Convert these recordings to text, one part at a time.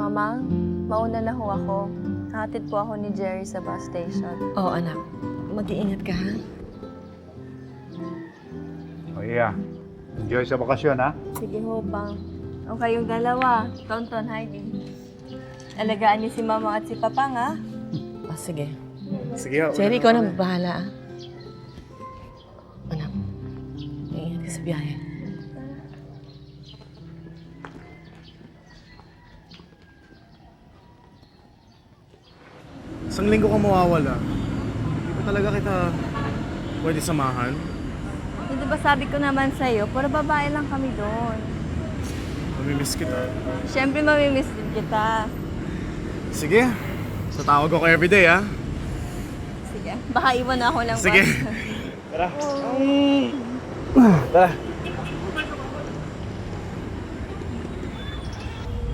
Mama, mauna na ho ako. Hatid po ako ni Jerry sa bus station. Oo, anak. Mag-iingat ka, ha? O iya, enjoy sa bakasyon ha. Sige ho, Pang. O kayong dalawa, Tonton, Heidi. Alagaan niyo si Mama at si Papang, ha? O, sige. Sige, Jerry, ikaw na magbahala, ah. Anak, mag-iingat ka sa biyahe. Isang linggo ka mawawala. Hindi ba talaga kita pwede samahan? Hindi ba sabi ko naman sa'yo, puro babae lang kami doon. Mamimiss kita. Siyempre, mamimiss din kita. Sige, sa tawag ako everyday ha. Sige, baka iwan ako ng Sige. bus. Tara. Tara.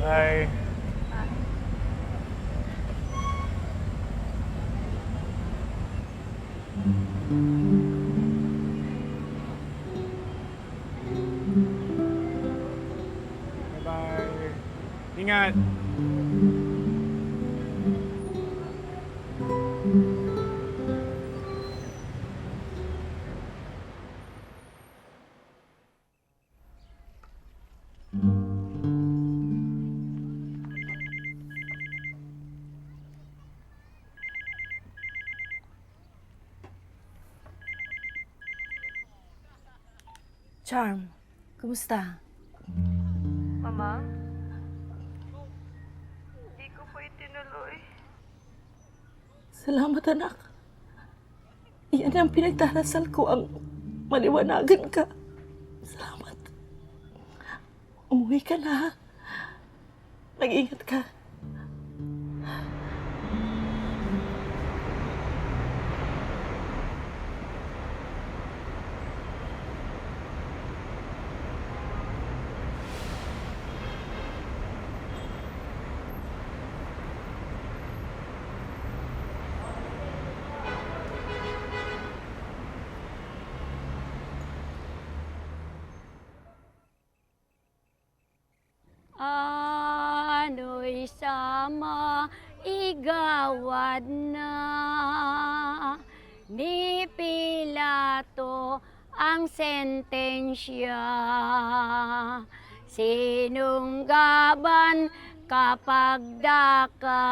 Bye. Bye-bye. Ingat. Charm, kumusta? Mama? Hindi ko po itinuloy. Salamat, anak. Iyan ang pinagdarasal ko, ang maliwanagan ka. Salamat. Umuwi ka na, ha? Mag-ingat ka. Ano'y sama igawad na ni Pilato ang sentensya. Sinunggaban kapag daka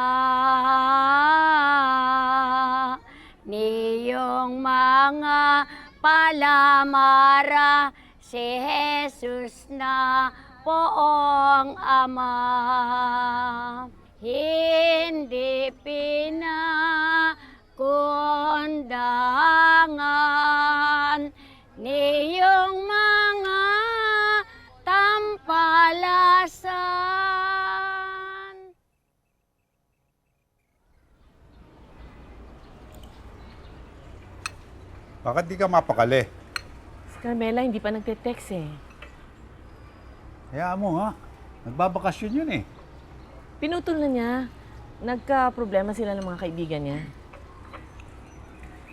niyong mga palamara si Jesus na Poong Ama. Hindi pinakundangan niyong mga tampalasan. Bakit di ka mapakali? Si Carmela hindi pa nagte-text, eh. Hayaan mo nga. Nagbabakasyon yun eh. Pinutol na niya. Nagka-problema sila ng mga kaibigan niya.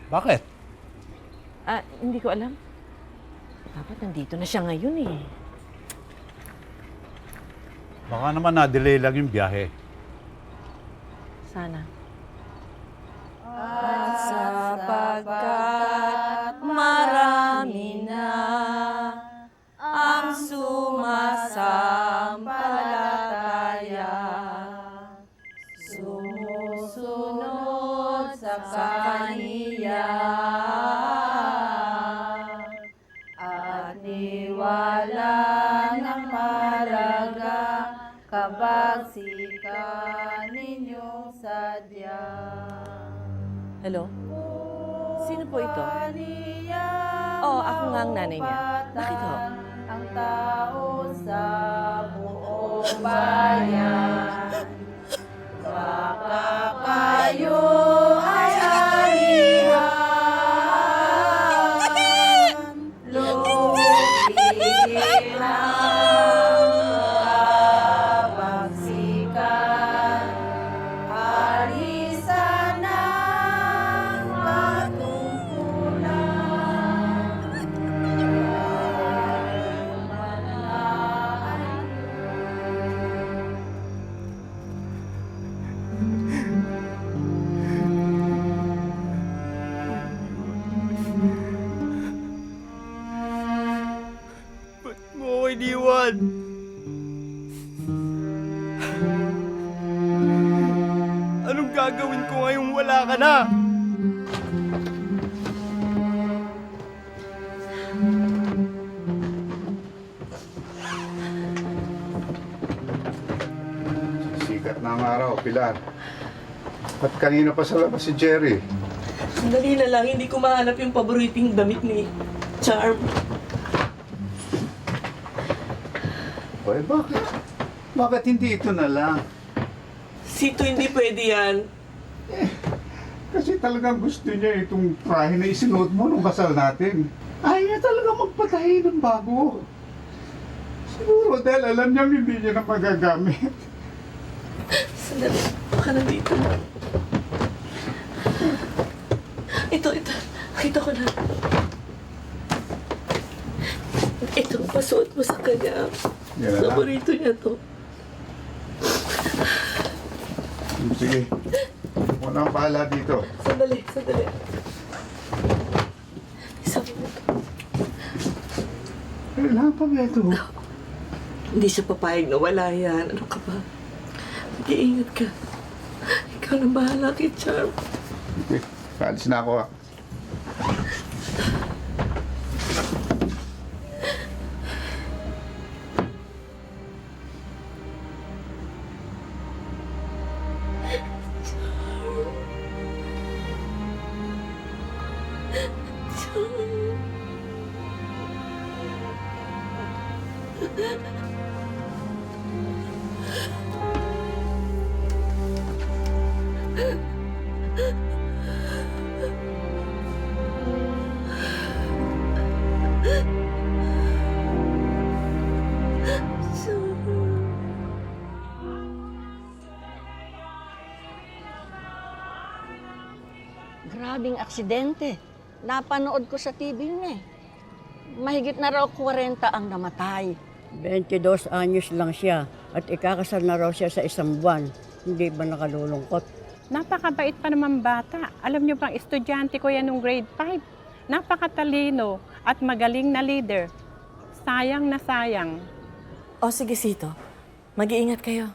Bakit? Hindi ko alam. Dapat nandito na siya ngayon, eh. Baka naman na-delay lang yung biyahe. Sana. Sapagkat marami na ang sumasampalataya, sumusunod sa Kaniya, at niwala ng malaga kabagsikan ninyong sadya. Hello? Sino po ito? Ako nga ang nanay niya. Bakit ho? Ang tao sa buong bayan, baka kayo ay alihan, lupigil ang kabagsikan, alisan ng katungkulan. gagawin ko ngayong wala ka na? Sikat na ang araw, Pilar. Ba't kanina pa sa labas si Jerry? Sandali na lang, hindi ko mahanap yung paboritong damit ni Charm. Ay, bakit? Bakit hindi ito na lang? Sito, hindi pwede yan. Kasi talagang gusto niya itong trahe na isinuot mo nung kasal natin. Ayaw niya talaga magpatahi ng bago. Siguro dahil alam niya hindi niya na magagamit. Sandali, baka nandito na. Ito. Nakita ko na. Ito, pasuot mo sa kanya. Yan na lang. Paborito niya to. Sige. Ako na ang bahala dito. Sandali. Isang mo. Kailangan pa ba ito? Hindi siya papayag na wala yan. Ano ka ba? Mag-iingat ka. Ikaw na bahala kay Charm. Okay. Kaalis na ako, ah. Grabing aksidente. Napanood ko sa TV niya eh. Mahigit na raw 40 ang namatay. 22 anyos lang siya at ikakasal na raw siya sa isang buwan. Hindi ba nakalulungkot? Napakabait pa naman bata. Alam niyo bang estudyante ko yan nung grade 5. Napakatalino at magaling na leader. Sayang na sayang. O sige, Sito. Mag-iingat kayo.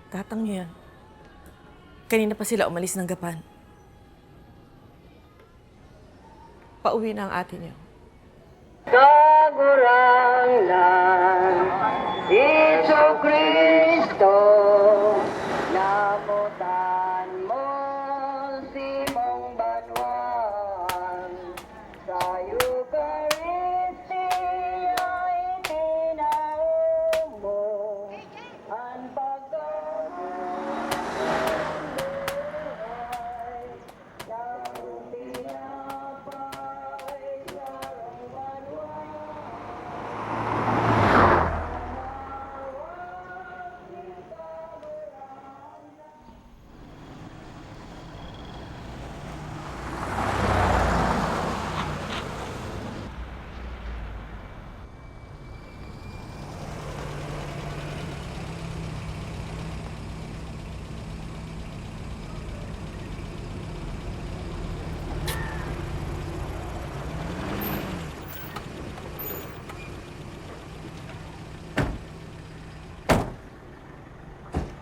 Tatang niyo yan. Kanina pa sila umalis ng Gapan. Pauwi na ang ate niyo. Kagurang lang, Iso Kristo, namutan mo si mong banwan, sa Eucharistia itinaon mo, ang pagkakas ng buhay, ng tinapay sa banwan.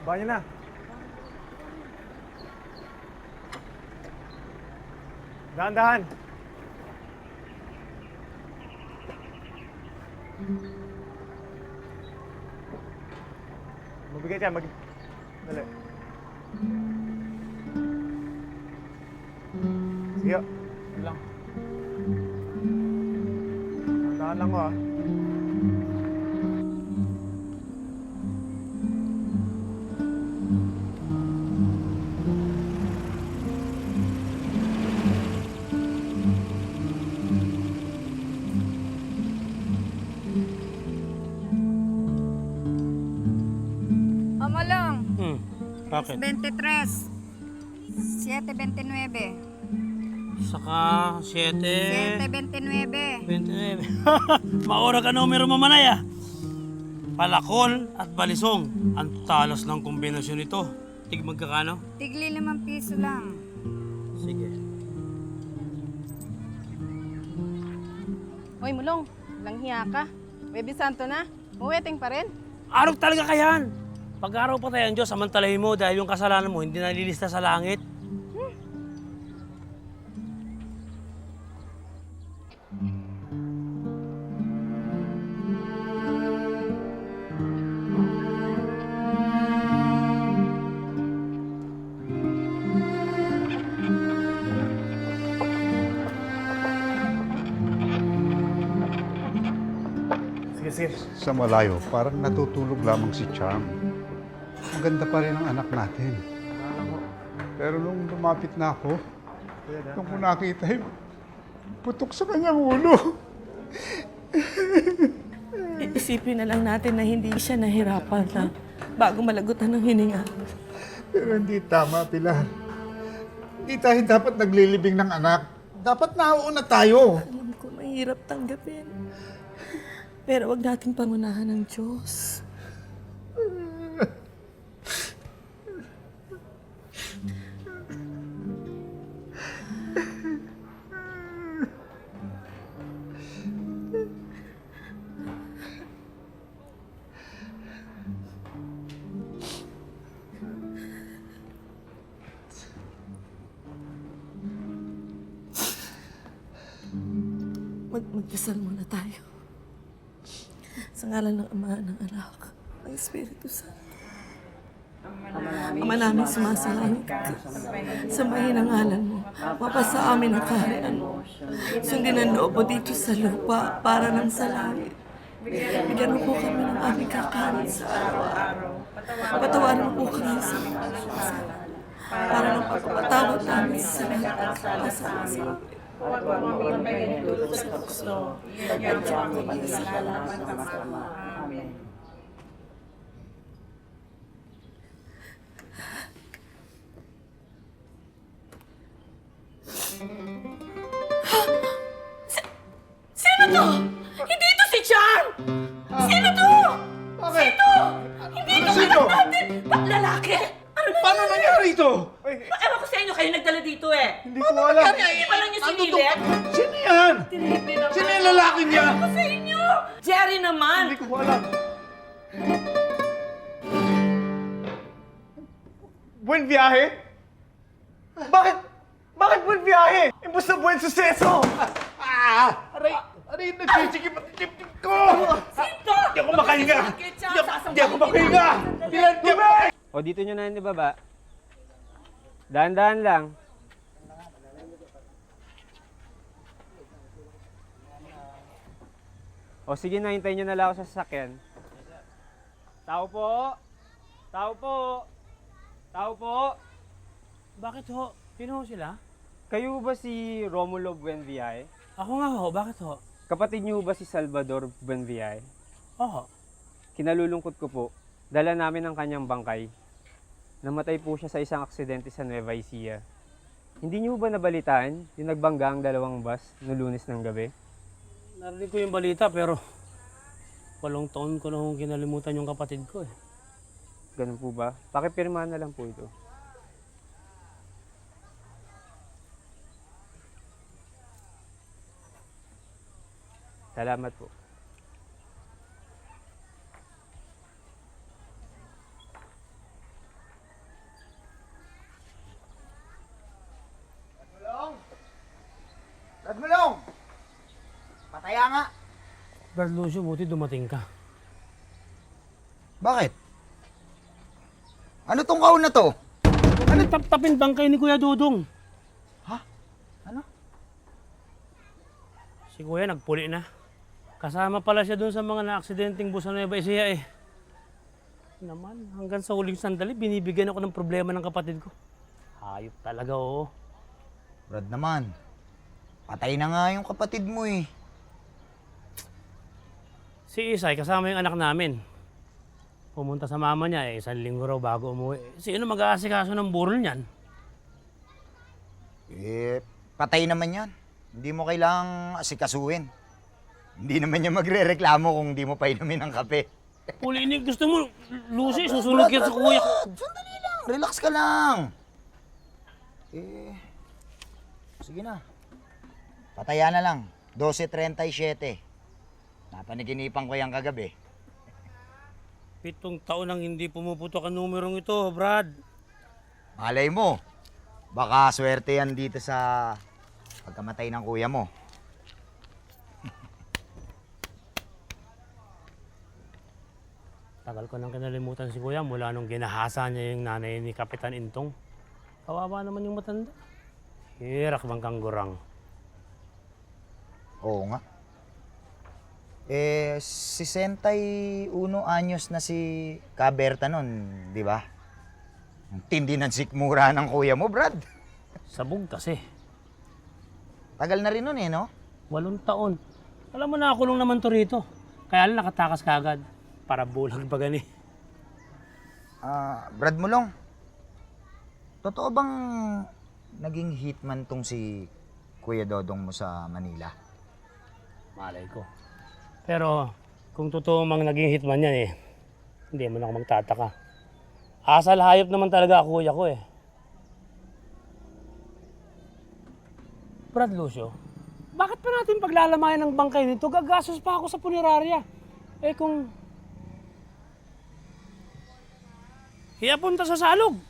Banyo na. Dahan-dahan. Mabigat yan, Dali. Sige, lang. Dahan lang ko, ah. Amalong, Bakit? 23, 7:29, Saka 7... 7:29. 29. Maura ka numero mamanay ah. Palakol at balisong. Ang talas ng kombinasyon nito. Tig magkakano? Tigli 5 piso lang. Sige. Hoy, Mulong, langhiya ka. Webis Santo na, muweting pa rin. Araw talaga kayan! Pag-araw pa tayo ang Diyos, samantalahin mo dahil yung kasalanan mo hindi nalilista sa langit. Sige, sige. Sa malayo, parang natutulog lamang si Chang. Maganda pa rin ang anak natin. Pero nung lumapit na ako, nung ko nakita yung putok sa kanyang ulo. Isipin na lang natin na hindi siya nahirapan na bago malagutan ng hininga. Pero hindi tama, Pilar. Hindi tayo dapat naglilibing ng anak. Dapat nauuna tayo. Alam ko mahirap tanggapin. Pero wag nating pangunahan ng Diyos. Magdasal muna tayo. Sa ngalan ng Ama, ng Anak, ng Espiritu Santo. Ama namin sumasalangit ka. Sambahin ang ngalan mo. Mapasa amin ang kaharian mo. Sundin ang loob mo dito sa lupa para ng sa langit. Bigyan mo po kami ng aming kakanin sa araw-araw. Patawarin mo po kami sa mga kasalanan. Para ng pagpapatawad namin sa lahat ng kasama sa amin. Huwag mo kami pinagdulog sa tukso. Yan siya kami sa kalaman ng masama. Amen. Sino to? Hindi ito si Chang! Sino to? Bakit? Sino? Hindi ito Sino? anak natin! Ba't lalaki? Ano na Paano nangyari ito? Ewan ko sa inyo, kayo nagdala dito eh. Hindi ko alam. Hindi pa lang niyo sinilip? Sino yan? Tinipin naman. Sino yung lalaki niya? Ewan ko sa inyo! Jerry naman! Hindi ko alam. Buen viaje? Bakit? Bakit buen viaje? Imbus na buen suseso! Aray, nagsisikip at tip-tip ko! Sino? Hindi ako makahinga! Hindi ako makahinga! Pilar, tubig! O, dito nyo na yung baba. Dahan-dahan lang. O, sige na, hintayin nyo na lang ako sa sasakyan. Tao po! Tao po! Tao po! Bakit ho? Sino ho sila? Kayo ba si Romulo Buenviae? Ako nga ho, bakit ho? Kapatid niyo ba si Salvador Buenviae? Oo. Kinalulungkot ko po. Dala namin ang kanyang bangkay. Namatay po siya sa isang aksidente sa Nueva Ecija. Hindi niyo ba nabalitaan yung nagbangga ang dalawang bus noong Lunes ng gabi? Narinig ko yung balita pero 8 taon ko na hong kinalimutan yung kapatid ko eh. Ganun po ba? Pakipirmahan na lang po ito. Salamat po. Brad, pataya nga. Brad Lucio, buti dumating ka. Bakit? Ano tong kaon na to? Ano tap-tapin bangkay ni Kuya Dudong? Ha? Ano? Si Kuya nagpuli na. Kasama pala siya dun sa mga na-aksidenteng bus sa Nueva Ecija eh. Naman, hanggang sa huling sandali, binibigyan ako ng problema ng kapatid ko. Hayop talaga, oo. Brad naman, patay na nga yung kapatid mo eh. Si Isay, kasama yung anak namin. Pumunta sa mama niya eh, 1 linggo raw bago umuwi. Sino mag-aasikaso ng burol niyan? Eh, patay naman yan. Hindi mo kailangang asikasuhin. Hindi naman niya magre-reklamo kung hindi mo pa inumin ng kape. Puli, gusto mo, Lucy, susunod ka sa kuya. Sandali lang, relax ka lang. Eh, sige na. Pataya na lang. 12:37. Napanaginipan ko yan kagabi. 7 taon nang hindi pumuputok ang numerong ito, Brad. Malay mo, baka swerte yan dito sa pagkamatay ng kuya mo. Tagal ko nang kinalimutan si kuya mula nung ginahasa niya yung nanay ni Kapitan Intong. Kawawa naman yung matanda. Hirak bang kanggurang. Oo nga. 61 anyos na si Kaberta nun, di ba? Ang tindi ng sikmura ng kuya mo, Brad. Sabog kasi. Tagal na rin nun eh, no? 8 taon. Alam mo, nakakulong naman to rito. Kaya lang nakatakas kagad. Para bulag ba gani? Brad Mulong, totoo bang naging hitman tong si Kuya Dodong mo sa Manila? Malay ko. Pero kung totoo mang naging hitman yan eh, hindi mo na ako magtataka. Asal hayop naman talaga ako, kuya ko eh. Brad Lucio, bakit pa natin paglalamayan ng bangkay nito? Gagastos pa ako sa punerarya. Eh kung punta sa salog.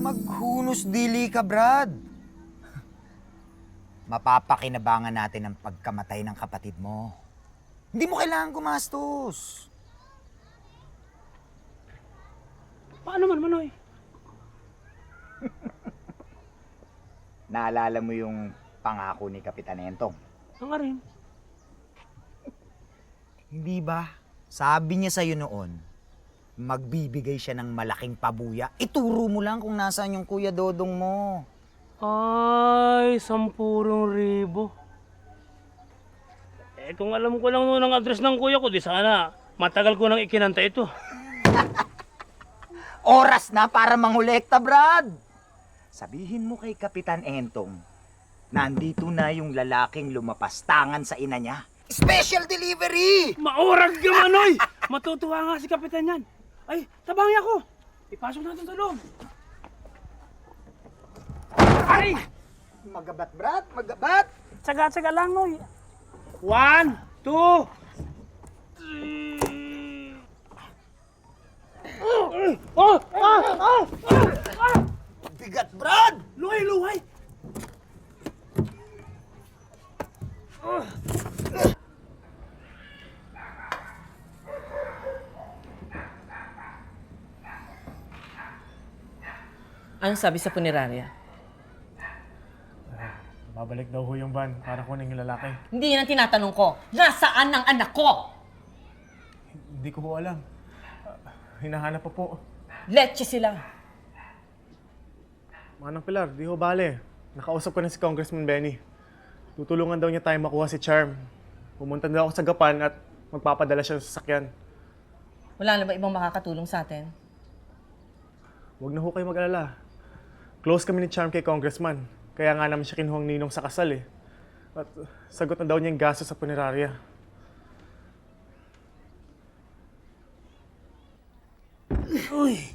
Maghunos dili ka, Brad. Mapapakinabangan natin ang pagkamatay ng kapatid mo. Hindi mo kailangan gumastos. Paano man, Manoy? Naalala mo yung pangako ni Kapitan Entong? Ang rin. Hindi ba? Sabi niya sa'yo noon, magbibigay siya ng malaking pabuya. Ituro mo lang kung nasaan yung Kuya Dodong mo. Ay, 10,000. Eh kung alam ko lang noon ang address ng kuya ko, di sana matagal ko nang ikinanta ito. Oras na para mangolekta, Brad! Sabihin mo kay Kapitan Entong, nandito na yung lalaking lumapastangan sa ina niya. Special delivery! Maurag ka, Manoy! Matutuwa nga si Kapitan yan. Ay, tabangi ako. Ipasok natin sa loob. Ay! Magabat, Brad, magabat! Tsaga-tsaga lang, Noy. 1, 2, 3. Bigat, Brad! Luhay, luhay! Anong sabi sa punerarya? Babalik daw ho yung van para kunin yung lalaki. Hindi yan ang tinatanong ko. Nasaan ang anak ko? Hindi ko ho alam. Hinahanap pa po. Letche sila. Manang Pilar, di ho bale. Nakausap ko na si Congressman Benny. Tutulungan daw niya tayo makuha si Charm. Pumunta daw ako sa Gapan at magpapadala siya sa sasakyan. Wala na ba ibang makakatulong sa atin? Huwag na ho kayo mag-alala. Close kami ni Charm kay Congressman. Kaya nga naman siya kinuhang ninong sa kasal eh. At sagot na daw niya yung gasto sa punerarya. Uy!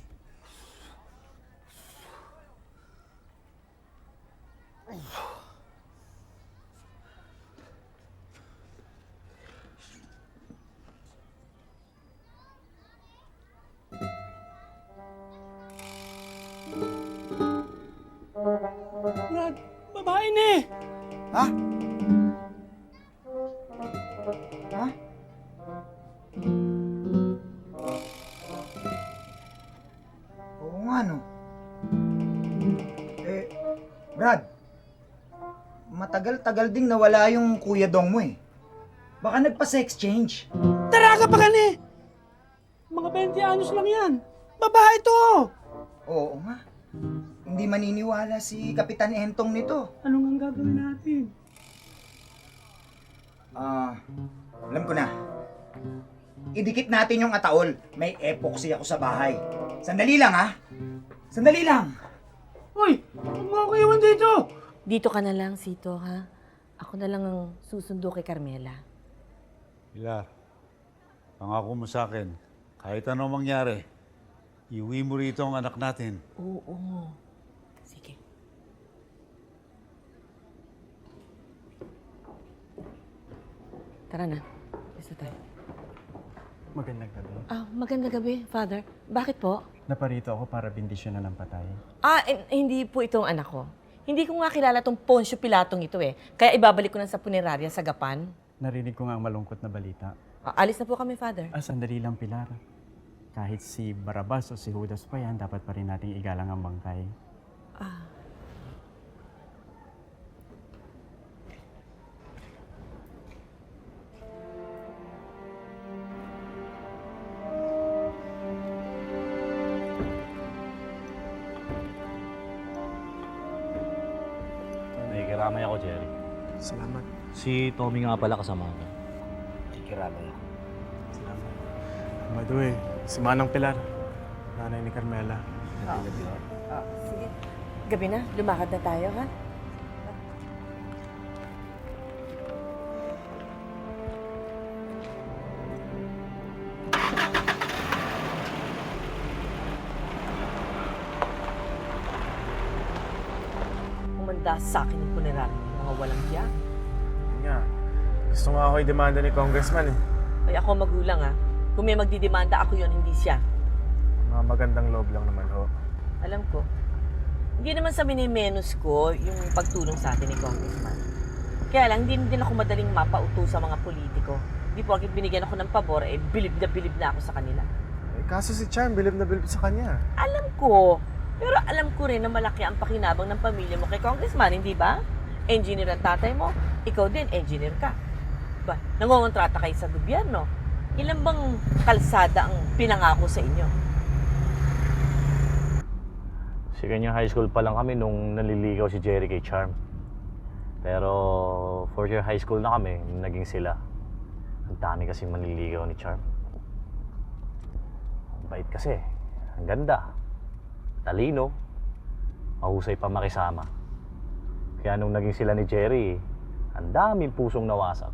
Brad, babae na eh! Ha? Ha? Oo nga, no? Brad, matagal-tagal ding nawala yung Kuya Dong mo eh. Baka nagpa-sex change. Taraga pa gani! Mga 20 anos lang yan. Babae to! Oo nga. Hindi maniniwala si Kapitan Entong nito. Ano nga gagawin natin? Alam ko na. Idikit natin yung ataol. May epoxy ako sa bahay. Sandali lang, ha? Sandali lang. Uy! Huwag mo ako iwan dito! Dito ka na lang, Sito, ha? Ako na lang ang susundo kay Carmela. Pilar, pangako mo sa akin, kahit anong mangyari, iuwi mo rito ang anak natin. Oo. Sige. Tara na. Isa tayo. Magandang gabi. Magandang gabi, Father. Bakit po? Naparito ako para bendisyon na ng patay. Hindi po itong anak ko. Hindi ko nga kilala tong Poncio Pilatong ito eh. Kaya ibabalik ko na sa punerarya sa Gapan. Narinig ko nga ang malungkot na balita. Alis na po kami, Father. Sandali lang, Pilar. Kahit si Barabas o si Judas pa yan, dapat pa rin nating igalang ang bangkay. Nakikiramay ako, Jerry. Salamat. Si Tommy nga pala kasama ko. Kikiramay ako. Salamat. By the way, si Manang Pilar, nanay ni Carmela. Sige. Gabi na. Lumakad na tayo, ha? Umanda sa akin yung punerarya ng mga walang hiya. Yun nga. Gusto nga ako i-demanda ni Congressman eh. Ay, ako magulang, ha? Kung may magdidemanda, ako yon, hindi siya. Mga magandang loob lang naman ho. Alam ko. Hindi naman sa minimenos ko yung pagtulong sa atin ni Congressman. Kaya lang, hindi din ako madaling mapauto sa mga politiko. Hindi porket binigyan ako ng pabor, bilib na ako sa kanila. Eh, kaso si Charm, bilib na bilib sa kanya. Alam ko. Pero alam ko rin na malaki ang pakinabang ng pamilya mo kay Congressman, hindi ba? Engineer ang tatay mo, ikaw din, engineer ka. Ba, nangongontrata kayo sa gobyerno. Ilan bang kalsada ang pinangako sa inyo? Second high school pa lang kami nung naliligaw si Jerry kay Charm. Pero fourth year high school na kami, naging sila. Ang dami kasi manliligaw ni Charm. Ang bait kasi, ang ganda, talino, mahusay pa makisama. Kaya nung naging sila ni Jerry, ang daming pusong nawasak.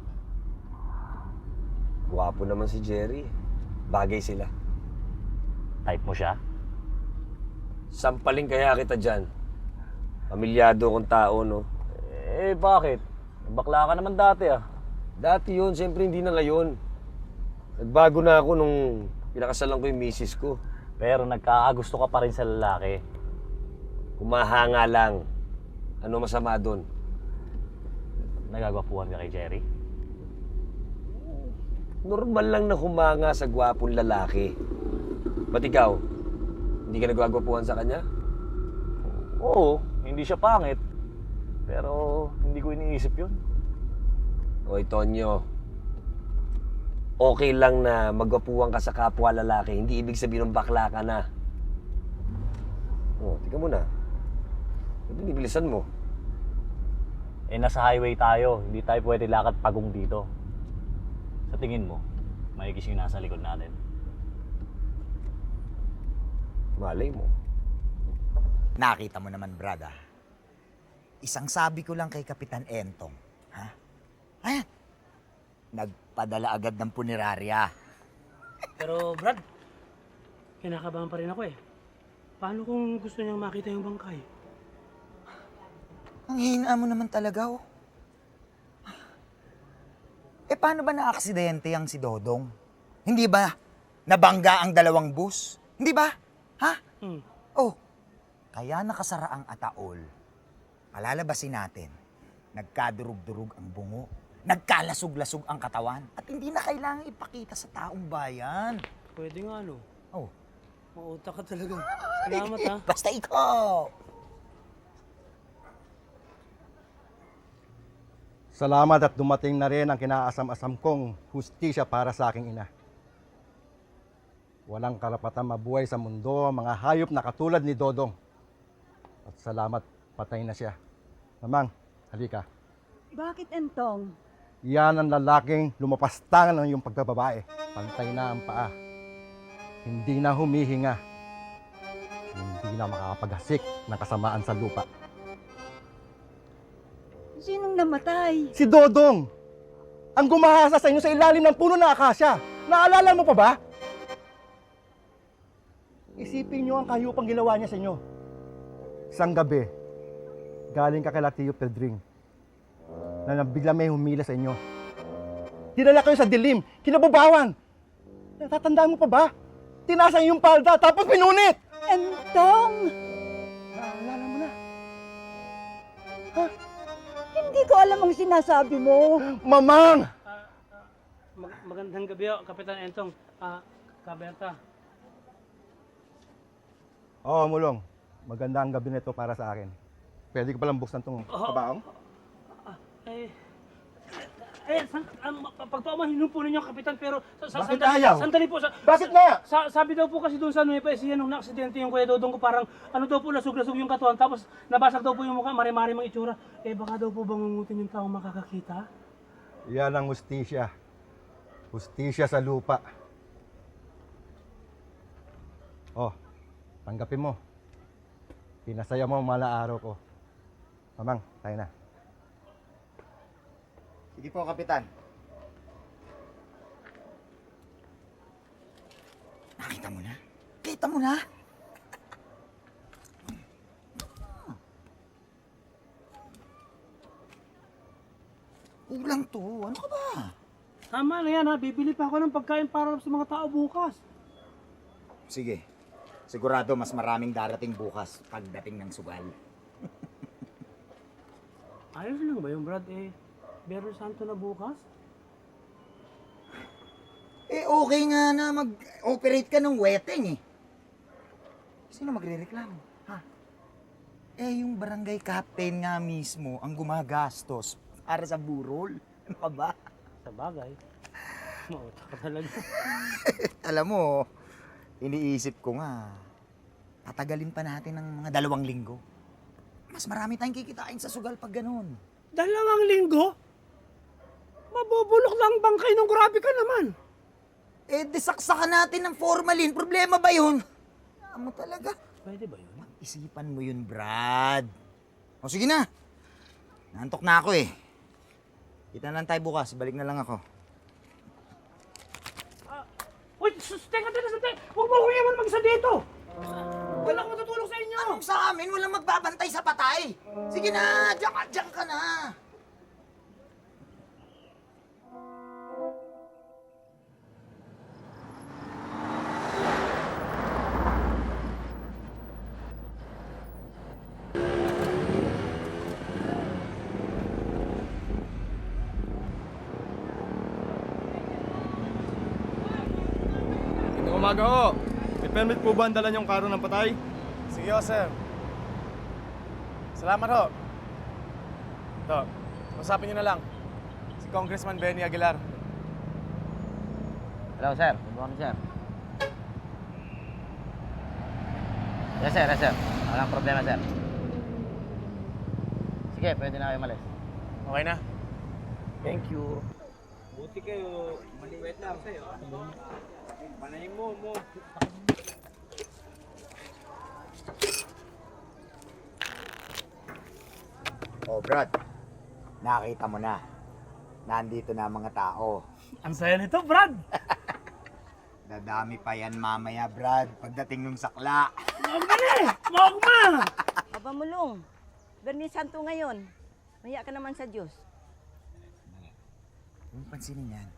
Gwapo naman si Jerry. Bagay sila. Type mo siya? Sampaling kaya kita dyan. Pamilyado akong tao, no? Eh, bakit? Bakla ka naman dati ah. Dati yun, siyempre hindi na ngayon. Nagbago na ako nung pinakasalan ko yung misis ko. Pero nagkakagusto ka pa rin sa lalaki. Kumahanga lang. Ano masama doon? Nagagwapuhan ka kay Jerry? Normal lang na humanga sa gwapong lalaki. Ba't ikaw? Hindi ka nagwagwapuhan sa kanya? Oo, hindi siya pangit. Pero hindi ko iniisip yun. Oy, Tonyo. Okay lang na magwapuhan ka sa kapwa lalaki. Hindi ibig sabihin ng bakla ka na. Tika muna. Binibilisan mo. Eh, nasa highway tayo. Hindi tayo pwede lakad pagong dito. Sa tingin mo, may yung nasa likod natin. Malay mo. Nakita mo naman, brada. Isang sabi ko lang kay Kapitan Entong. Ha? Ayan. Nagpadala agad ng punerarya. Pero Brad, kinakabahan pa rin ako eh. Paano kung gusto niyang makita yung bangkay? Ang hina mo naman talaga, oh. Eh, paano ba na-aksidente ang si Dodong? Hindi ba nabangga ang dalawang bus? Hindi ba? Ha? Oh, kaya nakasara ang ataol. Palalabasin natin, nagkadurug-durug ang bungo, nagkalasog-lasog ang katawan, at hindi na kailangan ipakita sa taong bayan. Pwede nga, no? Oh. Mautak ka talaga. Salamat, ha? Basta ikaw! Salamat at dumating na rin ang kinaasam-asam kong hustisya para sa aking ina. Walang karapatan mabuhay sa mundo ang mga hayop na katulad ni Dodong. At salamat, patay na siya. Mamang, halika. Bakit, Entong? Yan ang lalaking lumapastangan ng iyong pagbababae. Pantay na ang paa. Hindi na humihinga. Hindi na makakapaghasik ng kasamaan sa lupa. Sinong namatay? Si Dodong! ang gumahasa sa inyo sa ilalim ng puno ng akasya. Naalala mo pa ba? Isipin nyo ang kahiyupang ginawa niya sa inyo. Isang gabi, galing ka kay Tio Pedring na bigla may humila sa inyo. Dinala kayo sa dilim, kinabubawan. Natatandaan mo pa ba? Tinasa yung palda, tapos pinunit! Entong! Naalala mo na. Hindi ko alam ang sinasabi mo. Mamang! Magandang gabi, Kapitan Entong. Kaberta. Oo, Mulong. Maganda ang gabi nito para sa akin. Pwede ko palang buksan tong kabaong? Pagpamahinom po ninyo, Kapitan, pero... Bakit ayaw? Sandali po. Bakit nga? Sabi daw po kasi doon sa Nueva Ecija nung na-aksidente yung Kuya Dodong ko, parang ano daw po, lasug-lasug yung katawan, tapos nabasag daw po yung mukha, mari-mari mang itsura. Baka daw po bangungutin yung taong makakakita? Yan ang hustisya. Hustisya sa lupa. Oh, tanggapin mo. Pinasaya mo ang mala araw ko. Mamang, tayo na. Sige po, Kapitan. Nakita mo na? Kita mo na? Ulang to. Ano ka ba? Tama na yan ha, bibili pa ako ng pagkain para sa mga tao bukas. Sige. Sigurado mas maraming darating bukas pagdating ng sugal. Ayos lang ba yung Brad? Biyernes Santo na bukas? Okay nga na mag-operate ka ng wedding eh. Sino magre-reklamo? Ha? Yung barangay captain nga mismo ang gumagastos para sa burol. Ano ka ba? Sa bagay. Mautak ka talaga. Alam mo, iniisip ko nga, tatagalin pa natin ng mga 2 linggo. Mas marami tayong kikitain sa sugal pag ganun. 2 linggo? Mabubulok lang ang bangkay nung grabe ka naman. Disaksakan natin ng formalin. Problema ba yun? Mo talaga. Pwede ba yun? Isipan mo yun, Brad. O sige na. Naantok na ako eh. Kita na lang tayo bukas. Balik na lang ako. Uy, teka. Huwag mo akong yaman mag-isa dito. Wala akong matutulong sa inyo. Anong sa amin? Walang magbabantay sa patay. Sige na, diyan ka na. Umaga ho. May permit po ba ang dala niyong karo ng patay? Sige ho, sir. Salamat ho. Ito, usapin niyo na lang. Si Congressman Benny Aguilar. Hello, sir. Good morning, sir. Yes, sir. Walang problema, sir. Sige, pwede na kayo malis. Okay na? Thank you. Buti kayo. Maliwet lang sa'yo. Manayin mo. Oh, Brad. Nakita mo na. Nandito na ang mga tao. Ang saya nito, Brad. Dadami pa yan mamaya, Brad. Pagdating ng sakla. Mogma! Aba Mulong, Biyernes Santo ngayon. Maya ka naman sa Diyos. Huwag pansinin yan.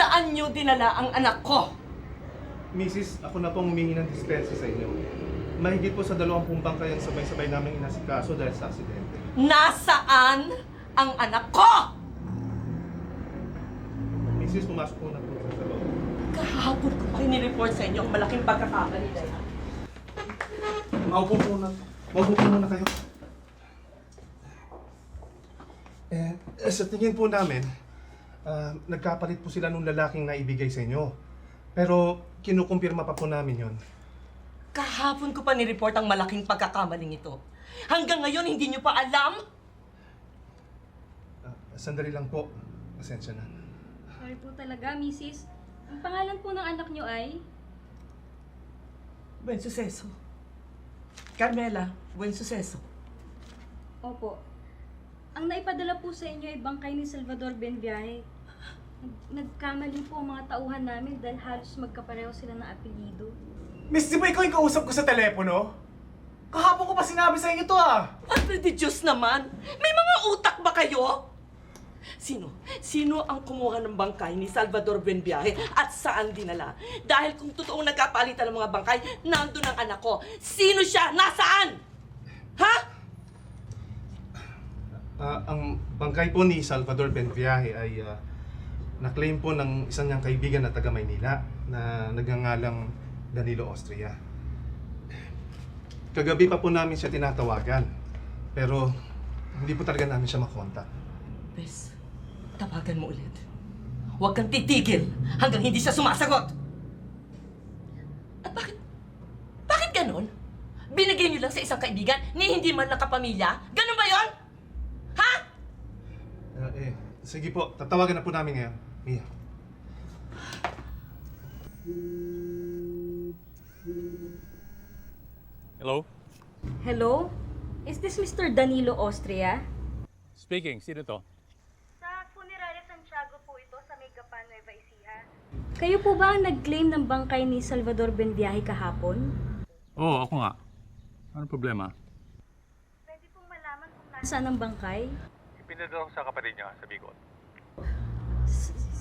Saan niyo dinala ang anak ko? Mrs., ako na pong humingi ng dispensa sa inyo. Mahigit po sa 20 bangkay ang sabay-sabay namin inasikaso dahil sa aksidente. Nasaan ang anak ko? Mrs., pumasok po na po sa loob. Kahapon ko pa rin report sa inyo ang malaking pagkakamali na yan. Maupo po na. Mabuti muna kayo. Sa tingin po namin, nagkapalit po sila nung lalaking naibigay sa inyo. Pero kinukumpirma pa po namin yon. Kahapon ko pa ni-report ang malaking pagkakamaling ito. Hanggang ngayon, hindi nyo pa alam? Sandali lang po. Pasensya na. Sorry po talaga, Mrs. Ang pangalan po ng anak nyo ay? Buen Suceso. Carmela, Buen Suceso. Opo. Ang naipadala po sa inyo ay bangkay ni Salvador Benviaje. Nagkamali po ang mga tauhan namin dahil halos magkapareho sila ng apelyido. Miss, di ba ikaw yung kausap ko sa telepono? Kahapon ko pa sinabi sa inyo to Padre de Diyos naman! May mga utak ba kayo? Sino ang kumuha ng bangkay ni Salvador Benviaje at saan dinala? Dahil kung totoong nagkapalitan ng mga bangkay, nandun ang anak ko. Sino siya? Nasaan? Ha? Ang bangkay po ni Salvador Benviaje ay na-claim po ng isang niyang kaibigan na taga Maynila na nagngangalang Danilo Austria. Kagabi pa po namin siya tinatawagan, pero hindi po talaga namin siya makontak. Bes, tawagan mo ulit. Huwag kang titigil hanggang hindi siya sumasagot. At bakit ganon? Binigay niyo lang sa isang kaibigan ni hindi man lang kapamilya? Ganon ba yon? Ha? Sige po, tatawagan na po namin ngayon. Mia. Hello? Hello? Is this Mr. Danilo Austria? Speaking. Sino to? Sa Funeraria Santiago po ito sa Megapan, Nueva Ecija. Kayo po ba ang nag-claim ng bangkay ni Salvador Benviaje kahapon? Oo, ako nga. Anong problema? Pwede pong malaman kung nasaan ang bangkay? Ipinadala ko sa kapatid niya sa Bicol.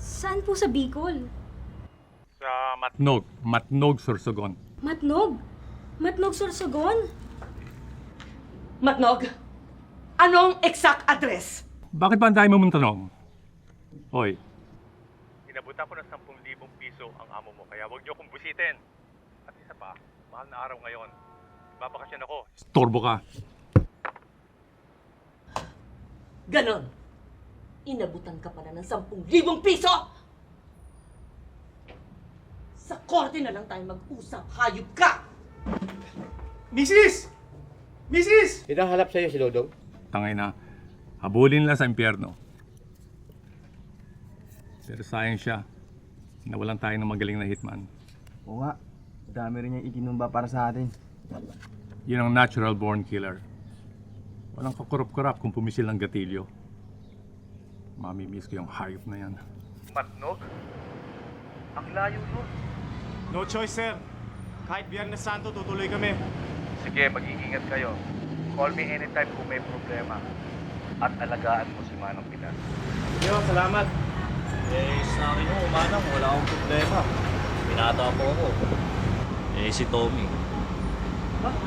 Saan po sa Bicol? Sa Matnog. Matnog, Sorsogon. Matnog? Matnog, Sorsogon? Matnog, anong exact address? Bakit ba ang dami mong tanong? Hoy. Inabutan ko ng 10,000 piso ang amo mo, kaya huwag niyo akong busitin. At isa pa, mahal na araw ngayon. Babakasyon ako. Storbo ka. Ganon. Inabutan ka pala ng 10,000 piso! Sa korte na lang tayo mag-usap, hayop ka! Mrs! Mrs! Hinahanap sa'yo si Dodong? Tangay na. Habulin lang sa impyerno. Pero sayang siya. Nawalan tayo ng magaling na hitman. Oo nga. Dami rin niyang ikinumba para sa atin. Yun ang natural born killer. Walang kakurap-kurap kung pumisil ng gatilyo. Mamimiss ko yung hayop na yan. Matnog? Ang layo nun. No choice, sir. Kahit Biyernes Santo, tutuloy kami. Sige, mag-iingat kayo. Call me anytime kung may problema. At alagaan mo si Manang Pilar. Yo, salamat. Sa akin mo, Manang, wala akong problema. Pinata po ako. Si Tommy.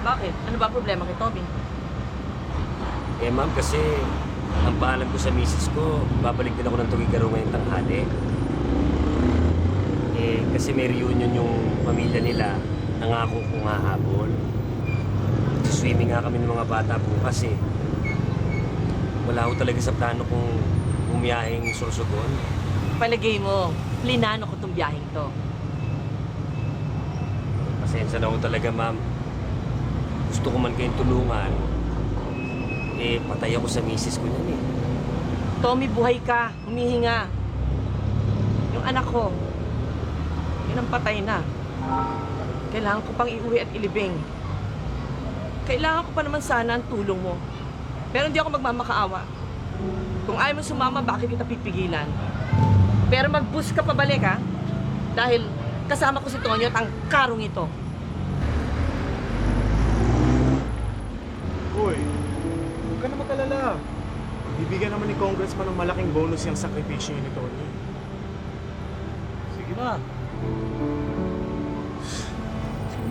Bakit? Ano ba problema kay Tommy? Ma'am, kasi ang paalam ko sa misis ko, babalik din ako ng Tugigaraw ngayong tanghali. Kasi may reunion yung pamilya nila, nangako kong hahabol. Swimming nga kami ng mga bata bukas eh. Wala ko talaga sa plano kung bumiyaheng Sorsogon. Palagay mo, plinano ko tong biyaheng to. Pasensya na ko talaga, ma'am. Gusto ko man kayong tulungan. Patay ako sa misis ko yan eh. Tommy, buhay ka. Humihinga. Yung anak ko, yun ang patay na. Kailangan ko pang iuwi at ilibing. Kailangan ko pa naman sana ang tulong mo. Pero hindi ako magmamakaawa. Kung ayaw mo sumama, bakit kita pipigilan? Pero mag-bus ka pabalik, ha? Dahil kasama ko si Tonyo at ang karong ito. Uy, huwag ka na mag-alala. Bibigyan naman ni Congressman ng malaking bonus yung sakripisyo ni Tony. Sige na.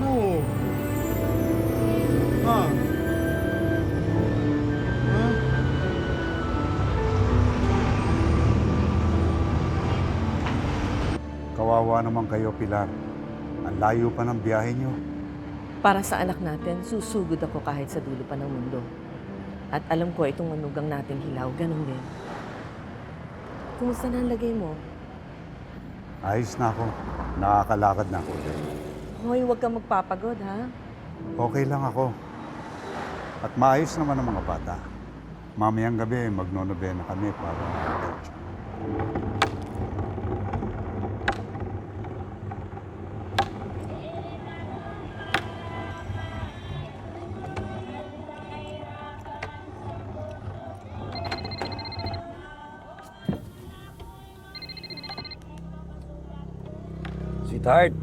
No. Ha? Kawawa naman kayo, Pilar. Ang layo pa ng biyahe nyo. Para sa anak natin, susugod ako kahit sa dulo pa ng mundo. At alam ko, itong manugang nating hilaw, ganun din. Kumusta na ang lagay mo? Ayos na ako. Nakakalakad na ako. Hoy, huwag kang magpapagod, ha? Okay lang ako. At maayos naman ang mga bata. Mamayang gabi, magnonobena kami para Sweetheart.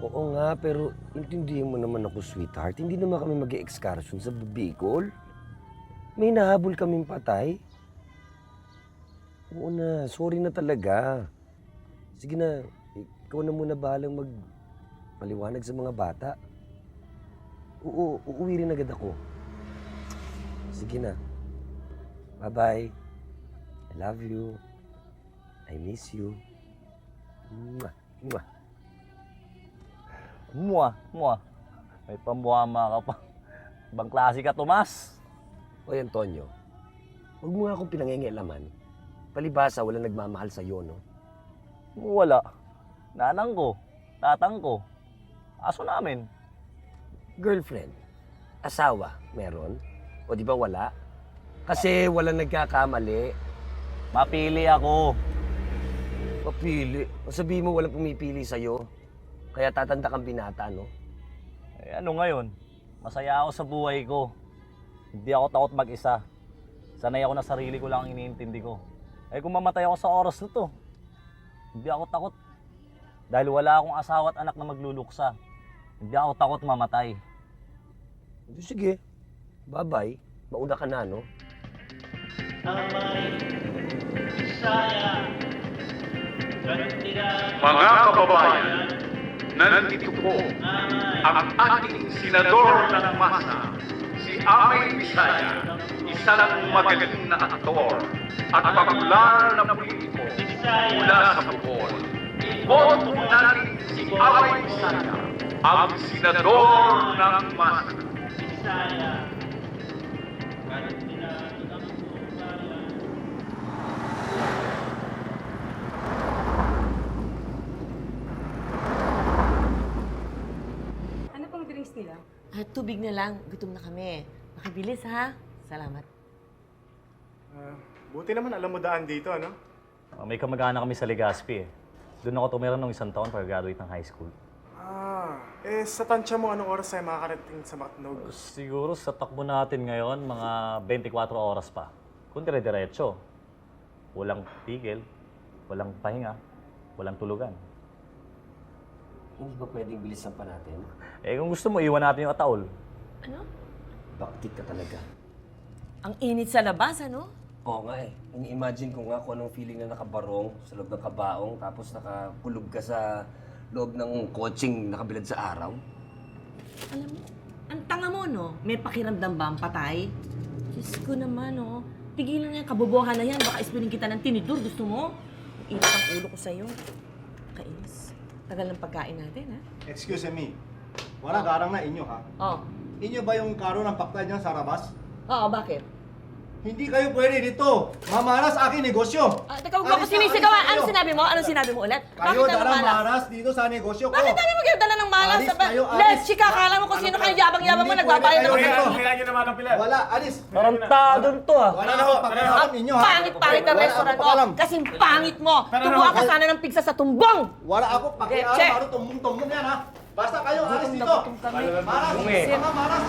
Oo nga, pero intindihin mo naman ako, sweetheart. Hindi naman kami mag-e-excursion sa Bicol. May nahabol kaming patay. Oo na, sorry na talaga. Sige na, ikaw na muna bahalang magpaliwanag sa mga bata. Oo, uuwi rin agad ako. Sige na. Bye-bye. I love you. I miss you. Mwah, mwah. Mua. May pambuhama ka pa. Ibang klase ka, Tomas. Oy, Antonio, huwag mo nga akong pinangingialaman. Palibasa, wala nagmamahal sa'yo, no? Wala. Nanang ko. Tatang ko. Aso namin. Girlfriend? Asawa? Meron? O di ba wala? Kasi wala nagkakamali. Mapili ako. Mapili? Sabihin mo walang pumipili sa'yo. Kaya tatanda kang binata, no? Eh ano ngayon? Masaya ako sa buhay ko. Hindi ako takot mag-isa. Sanay ako na sarili ko lang ang iniintindi ko. Eh kung mamatay ako sa oras na to, hindi ako takot. Dahil wala akong asawa at anak na magluluksa. Hindi ako takot mamatay. Sige. Bye-bye. Mauna ka na, no? Mga kababayan, nandito po ang ating senador ng masa, si Amay Bisaya, isa ng magaling na aktor at popular na politiko mula sa Bicol. Iboto po natin si Amay Bisaya, ang senador ng masa. Ano pong drinks nila? Tubig na lang. Gutom na kami. Makibilis, ha? Salamat. Buti naman alam mo daan dito, ano? May kamag-anak kami sa Legazpi eh. Doon ako tumira ng isang taon para graduate ng high school. Sa tansya mo, anong oras tayo makakarating sa Macnog? Siguro sa takbo natin ngayon, mga 24 oras pa. Kung dire-diretso. Walang tigil, walang pahinga, walang tulugan. Hindi ba pwedeng bilisan pa natin? Eh kung gusto mo, iwan natin yung ataol. Ano? Bakit ka talaga? Ang init sa labas, ano? Oo nga eh. Ini-imagine ko nga kung anong feeling na nakabarong sa loob ng kabaong tapos nakakulog ka sa loob ng kotseng nakabilad sa araw. Alam mo, ang tanga mo, no? May pakiramdam ba ang patay? Diyos ko naman, no? Tigilan nga yung kabobohan na yan. Baka ispinin kita ng tinidor. Gusto mo? Init ang ulo ko sa'yo. Kainis. Tagal ng pagkain natin, ha? Excuse me. Wala garang na inyo, ha? Oo. Inyo ba yung karo ng pakta dyan sa Rabas? Oo, bakit? Hindi kayo pwede dito. Mamalas aking negosyo. Teka, huwag mo sinisigawan. Anong sinabi mo? Anong sinabi mo ulit? Kayo Bakit dalang malas? maras dito sa negosyo ko. Bakit tayo magdala ng malas? Alis kayo, alis. Let's chika, akala mo kung sino kayo yabang-yabang mo, nagbabayad ako. Kailan nyo naman ang pila? Wala, alis. Tarantadon to ah. Wala na ho, pakialam ninyo ha. Pangit-pangit ang restaurant mo. Kasing pangit mo. Tubuha ka sana ng pigsa sa tumbong. Wala ako, pakialam. Che. Ano tumbong-tumbong yan ha. Basta kayo, alis dito. Maras, mga maras.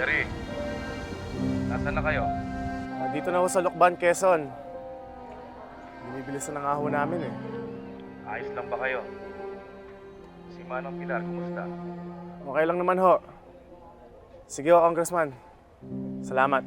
Jerry, nasaan na kayo? Dito na ako sa Lokban, Quezon. Binibilis na ng aho namin eh. Ayos lang ba kayo? Si Manong Pilar, kumusta? Okay lang naman ho. Sige ho, Congressman. Salamat.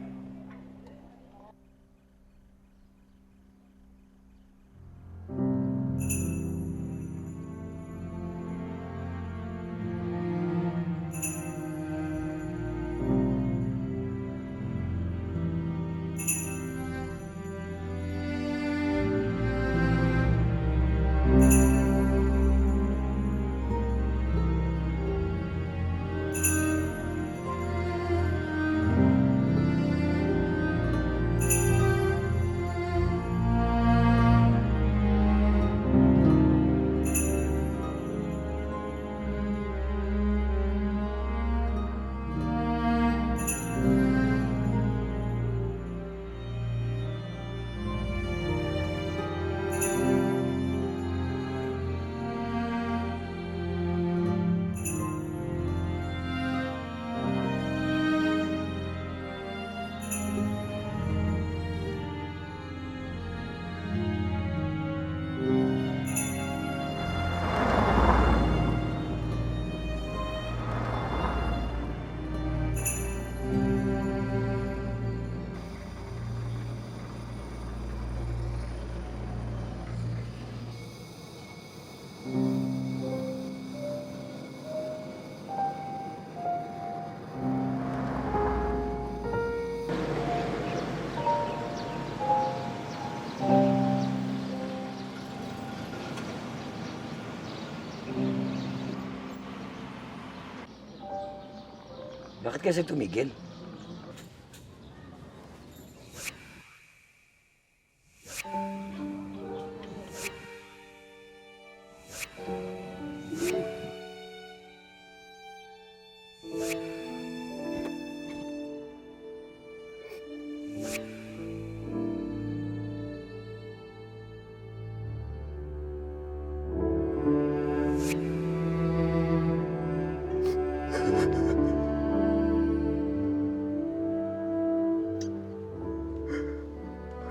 Bakit kasi tumigil?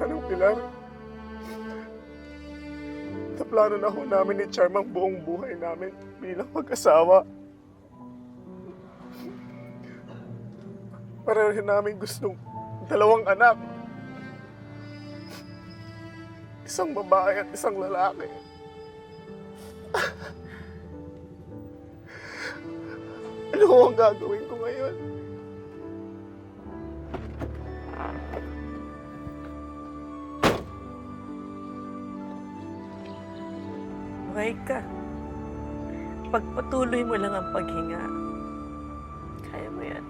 Anong Pilar? Naplano na ho namin ni Charm ang buong buhay namin bilang mag-asawa. Pareho namin gustong 2 anak. Isang babae at isang lalaki. Ano ho ang gagawin ko ngayon? Buhay ka. Pagpatuloy mo lang ang paghinga. Kaya mo yan.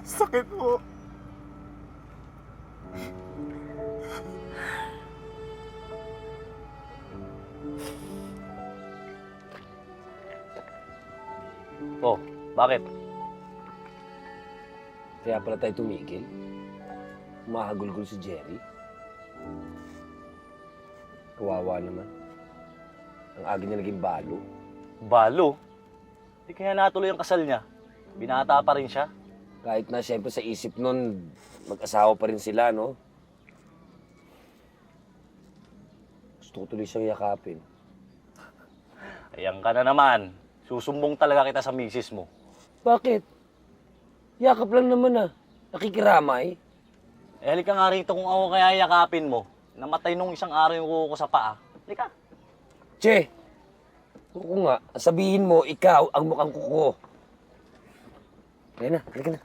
Sakit mo. Oh, bakit? Kaya pala tayo tumigil. Mahagulgol si Jerry. Kawawa naman. Ang agi niya naging balo. Balo? Di kaya natuloy ang kasal niya. Binata pa rin siya. Kahit na siyempre sa isip nun, mag-asawa pa rin sila, no? Gusto ko tuloy siyang yakapin. Ayan ka na naman. Susumbong talaga kita sa misis mo. Bakit? Yakap lang naman ah. Nakikiramay. Eh, halika nga rito kung ako kaya yakapin mo. Namatay nung isang araw yung kuko ko sa paa. Halika. Che! Kuko nga, sabihin mo, ikaw ang mukhang kuko. Kaya na, halika na.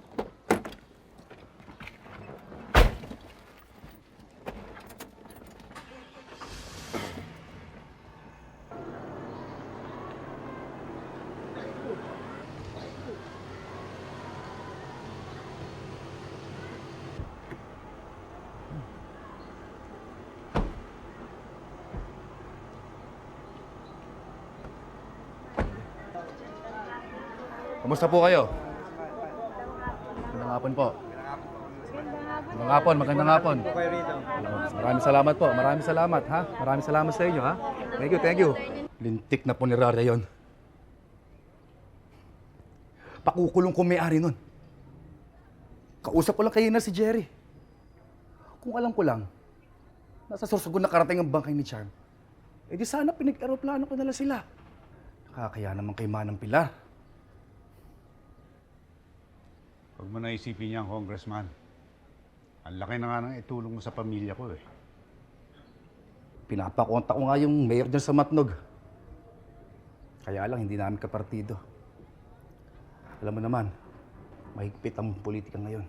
Kumusta po kayo? Magandang hapon po. Magandang hapon. Maraming salamat po. Maraming salamat, ha? Maraming salamat sa inyo, ha? Thank you. Lintik na punerarya yon. Pakukulong ko may-ari nun. Kausap ko lang kayo na si Jerry. Kung alam ko lang, nasa Sorsogon na karating ang bangkay ni Charm. Eh di sana pinag-aeroplano ko nila sila. Nakakaya naman kay Manang Pilar. Huwag mo naisipin yan, Congressman. Ang laki na nga ng itulong mo sa pamilya ko eh. Pinapakonta ko nga yung mayor dyan sa Matnog. Kaya lang, hindi namin kapartido. Alam mo naman, mahigpit ang politika ngayon.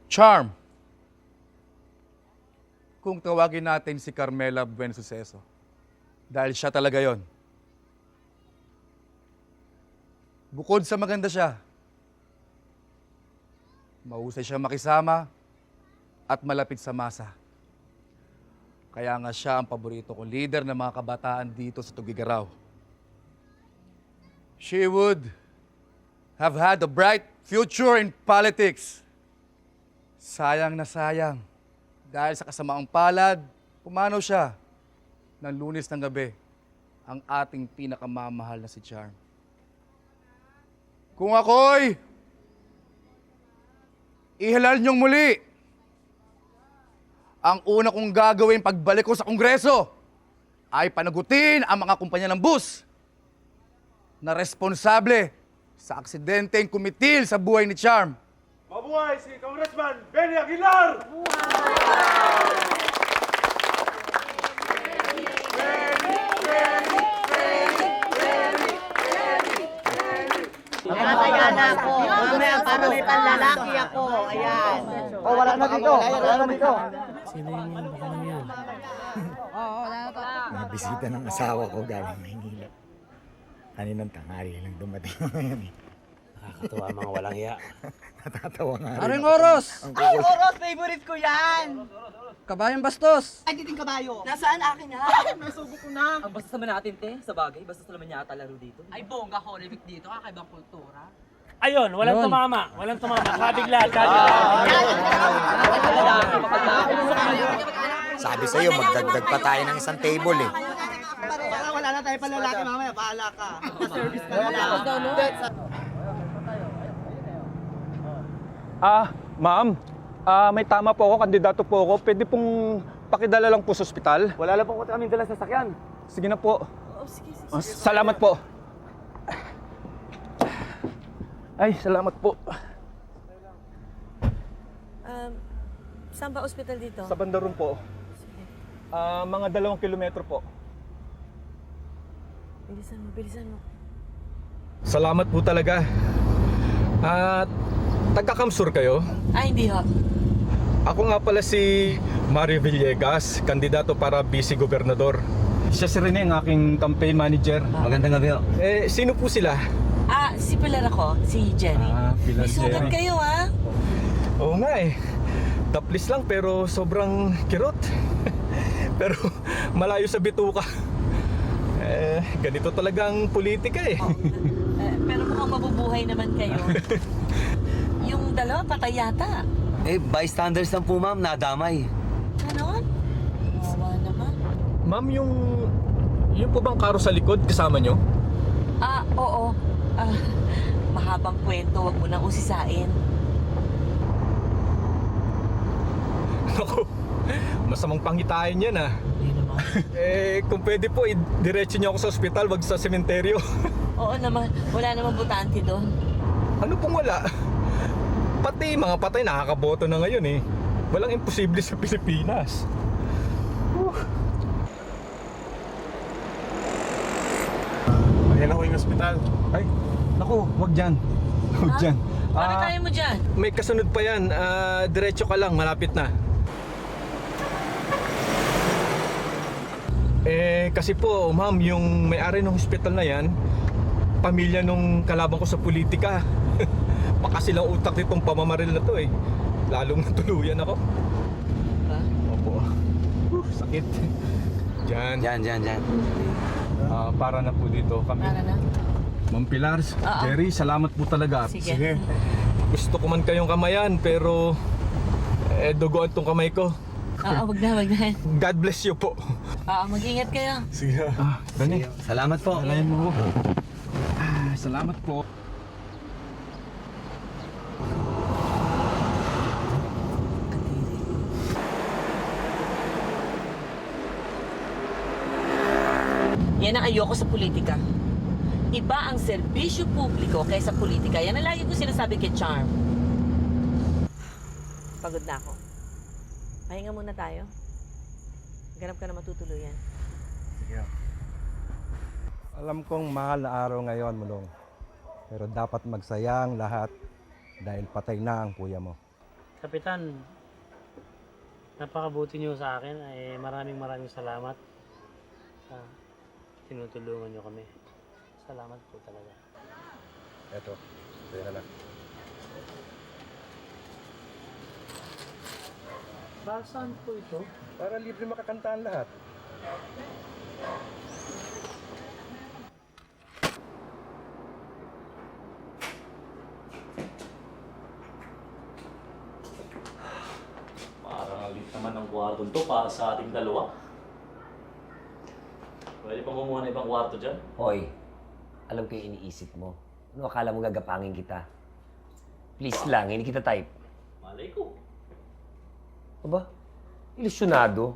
Charm. Kung tawagin natin si Carmela Buensuceso. Dahil siya talaga yon. Bukod sa maganda siya, mahusay siya makisama at malapit sa masa. Kaya nga siya ang paborito kong leader ng mga kabataan dito sa Tugigaraw. She would have had a bright future in politics. Sayang na sayang. Dahil sa kasamaang palad, pumanaw siya ng Lunes ng gabi ang ating pinakamamahal na si Charm. Kung ako'y ihalal niyong muli, ang una kong gagawin pagbalik ko sa Kongreso ay panagutin ang mga kumpanya ng bus na responsable sa aksidenteng kumitil sa buhay ni Charm. Mabuhay si Congressman Benny Aguilar! Kaya na ako. Mamaya para may panlalaki ako. Ayan. Oh, wala na dito. Wala na dito. Sino yung baka yan? Nabisita ng asawa ko galing Maynila. Kaninang tanghali lang dumating ngayon eh. Nakakatuwa mga walang hiya. Natatawa nga rin. Aring ako. Oros! Ang Ay, kukus- Oros! Favorite ko yan! Kabayang bastos! Ay, di din kabayo. Nasaan akin ha? Nasubo ko na. Ang bastos naman natin, te. Sa bagay, bastos naman yata laro dito. Ay, bongga Holy Week dito. Kakaibang kultura. Ayun, walang Yun. tumama. Walang tumama. Kabigla, kabigla. Sabi sa'yo, magdagdag pa tayo ng isang table eh. Wala na tayo palalaki mamaya. Bahala ka. Service ka na. Ma'am, may tama po ako, kandidato po ako. Pwede pong pakidala lang po sa ospital. Wala lang po kaming dala sa sakyan. Sige na po. Salamat po. Ay, salamat po. Saan ba ospital dito? Sa Bandaron po. Mga 2 kilometro po. Bilisan mo, bilisan mo. Salamat po talaga. At taga-Kamsur kayo? Ay, hindi ho. Ako nga pala si Mario Villegas, kandidato para vice gobernador. Siya si Rene, ang aking campaign manager. Magandang gabi ho. Sino po sila? Si Pilar ako, si Jenny. Pilar May sugat Jenny. kayo, ha? Oo nga eh. Taplis lang pero sobrang kirot. Pero malayo sa bituka. Ganito talagang politika eh. Pero mukhang mabubuhay naman kayo. Yung dalawa, patay yata. Bystanders lang po ma'am, nadamay. Ganon? Wawa naman. Ma'am, yung po bang karo sa likod kasama nyo? Oo. Mahabang kwento, wag mo nang usisain. Naku, masamang pangitain yan ah. Kung pwede po, diretso niyo ako sa ospital, wag sa sementeryo. Oo naman, wala namang butante doon. Ano pong wala? Pati mga patay nakakaboto na ngayon eh. Walang imposible sa Pilipinas. Ayan ako yung ospital. Ay, naku, wag dyan. Wag dyan. Bakit tayo mo dyan? May kasunod pa yan. Diretso ka lang, malapit na. Kasi po, ma'am, yung may-ari ng hospital na yan, pamilya nung kalaban ko sa politika. Baka silang utak nitong pamamaril na to eh. Lalong natuluyan ako. Opo. Sakit. Diyan. Diyan. Para na po dito kami. Para na? Ma'am Pilar, Jerry, salamat po talaga. Sige. Gusto ko man kayong kamayan, pero dugoan tong kamay ko. Wag na. God bless you po. Mag-ingat kayo. Sige. Dani. Salamat po. Alayin mo. Salamat po. Yan ang ayoko sa politika. Iba ang serbisyo publiko kaysa politika. Yan ang lagi ko sinasabi kay Charm. Pagod na ako. Pahinga muna tayo. Ganap ka na matutuluyan. Sige. Alam kong mahal na araw ngayon, Mulong. Pero dapat magsayang lahat dahil patay na ang kuya mo. Kapitan, napakabuti niyo sa akin. Maraming salamat. Tinutulungan niyo kami. Salamat po talaga. Eto, sa'yo na lang. Para saan po ito? Para libre makakantaan lahat. Parang alit naman ang kwarto to para sa ating dalawa. Pwede pa kumuha ng ibang kwarto dyan? Hoy, alam ko yung iniisip mo. Ano akala mo gagapangin kita? Please lang, hindi kita type. Malay ko. Aba, ilusyonado.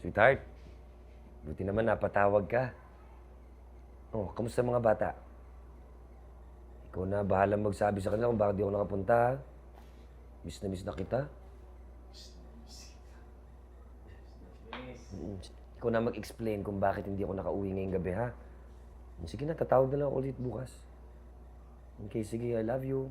Sweetheart, buti naman napatawag ka. Oh, kamusta mga bata? Ikaw na bahalang magsabi sa kanila kung bakit di ako nakapunta. Miss na kita. Ikaw na mag-explain kung bakit hindi ako nakauwi ngayong gabi, ha? Sige na, tatawag na lang ako ulit bukas. Okay, sige, I love you.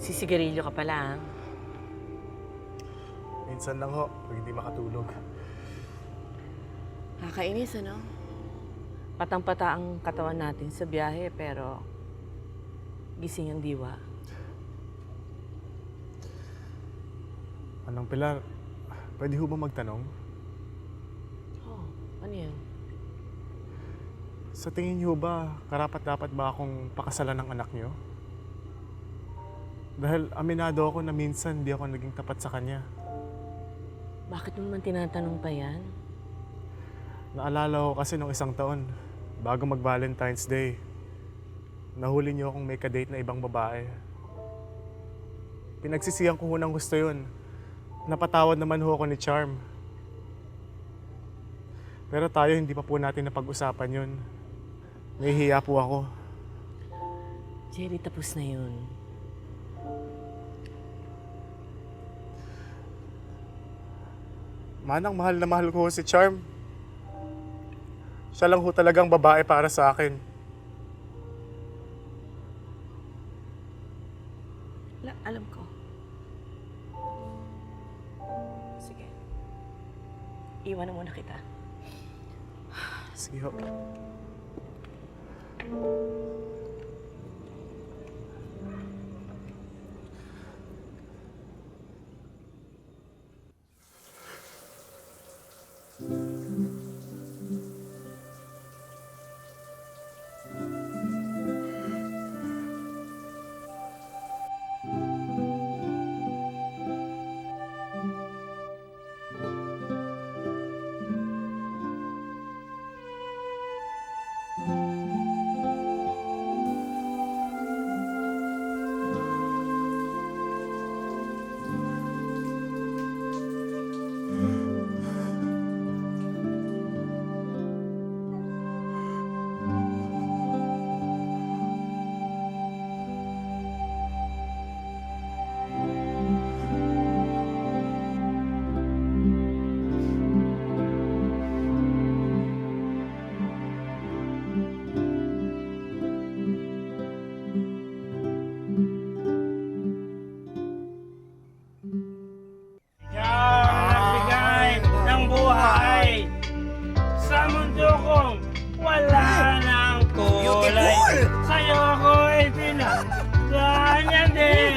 Sisigarilyo ka pala, ha? Minsan lang ho, pag hindi makatulog. Nakakainis, ano? Patang-pata ang katawan natin sa biyahe, pero gising ang diwa. Anong Pilar, pwede ho ba magtanong? Oh, ano yan? Sa tingin niyo ba, karapat-dapat ba akong pakasalan ng anak niyo? Dahil aminado ako na minsan hindi ako naging tapat sa kanya. Bakit mo naman tinatanong pa yan? Naalala ko kasi nung isang taon, bago mag-Valentine's Day, nahuli niyo akong may kadate na ibang babae. Pinagsisihan ko ng gusto yun. Napatawad naman ho ako ni Charm. Pero tayo hindi pa po natin napag-usapan yun. Nahihiya po ako. Jerry, tapos na yun. Manang, mahal na mahal ko si Charm. Siya lang ho talagang babae para sa akin. Alam ko. Sige. Iwan na muna kita. Sige ho.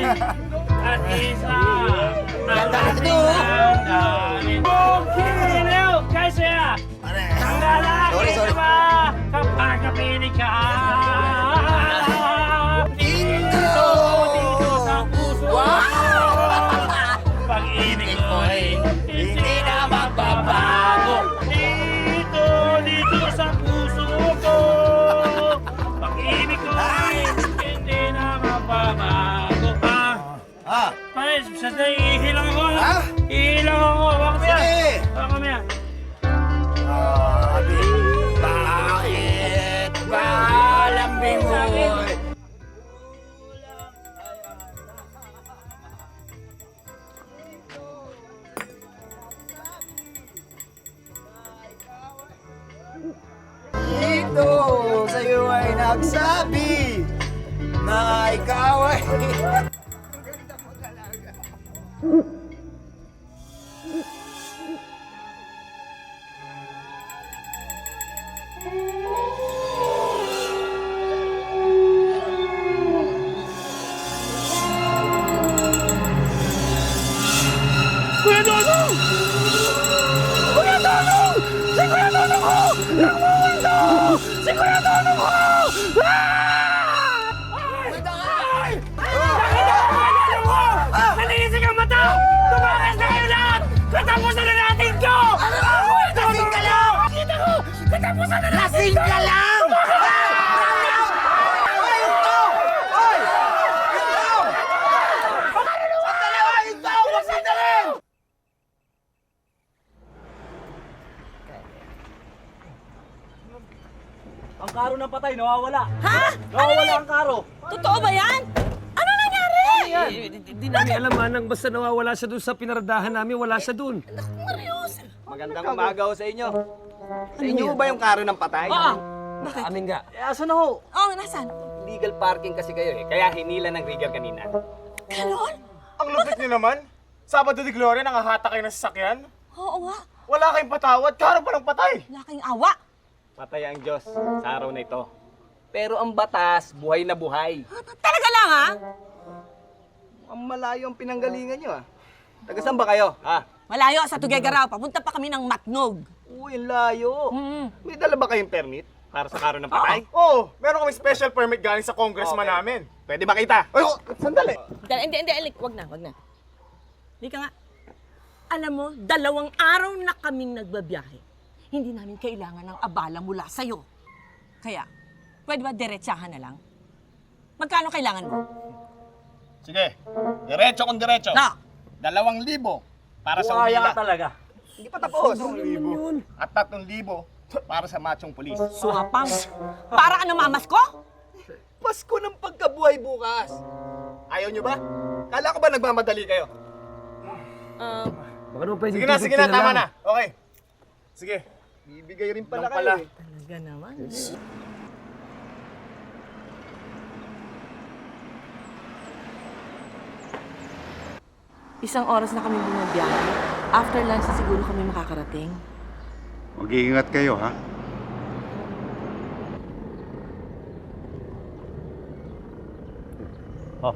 At isa. Nandalin. Kinilaw! Kaya Nanglalaki ka ba kapag kapinig ka? Dito sa puso ko. Pag-ibig ko'y hindi na magbabago. Dito sa puso ko. Pag-ibig ko'y hindi na magbabago. Pare, sandali, ihilang ako. Ihilang ako. Baka mo yan. Baka mo yan. Bakit ba lambing mo? Ito sa'yo ay nagsabi na ikaw ay... Kuya Dodong! Kuya Dodong! Si Kuya Dodong ko! Nakamundo! Si Kuya Dodong ko! Ay! Nakita ko Kuya Dodong ko! Nalinisig ang mata! Tumakas na kayo lahat! Katapusan na natin ko! Kuya Dodong ka lang! Nakita ko! Katapusan na natin ko! Lasing ka lang! Ang karo ng patay, nawawala. Ha? Nawawala ang karo. Totoo ba yan? Ano nangyari? Hindi namin alam, Manang. Basta nawawala siya dun sa pinaradahan namin, wala siya dun. Marius! Magandang umaga ho sa inyo. Sa inyo ba yung karo ng patay? Oo. Bakit? Amin nga. Aso na ho? Oo, nasan? Legal parking kasi kayo eh. Kaya hinila ng rigger kanina. Ganon? Ang lupit niyo naman. Sabado de Gloria, nangahatak kayo ng sasakyan. Oo nga. Wala kayong patawad, karo pa ng patay. Wala kayong awa. Patay ang Diyos sa araw na ito. Pero ang batas, buhay na buhay. Talaga lang, ha? Ang malayo ang pinanggalingan nyo ah. Taga saan ba kayo? Ha? Malayo sa Tuguegarao. Papunta pa kami ng Matnog. Uy, ang layo. May dala ba kayong permit para sa karo ng patay? Oo, meron kami special permit galing sa congressman Okay. namin. Pwede makita? Ay, sandali. Hindi. Wag na. Hindi ka nga. Alam mo, 2 araw na kaming nagbabiyahe. Hindi namin kailangan ng abala mula sa'yo. Kaya, pwede ba diretsahan na lang? Magkano kailangan mo? Sige, diretso kung diretso. Na! 2,000 para sa Buhaya umila. ka talaga. Hindi pa tapos. 3,000. At 3,000 para sa machong pulis. Suwapang. Para ka namamas ko? Pasko ng pagkabuhay bukas. Ayaw nyo ba? Kala ko ba nagmamadali kayo? Baka naman pwede Sige na, tama na. Okay. Sige. Bibigay rin pala Nang kayo pala. eh. Talaga naman. Isang oras na kami bumabiyahe. After lunch siguro kami makakarating. Mag-iingat kayo, ha? Oh.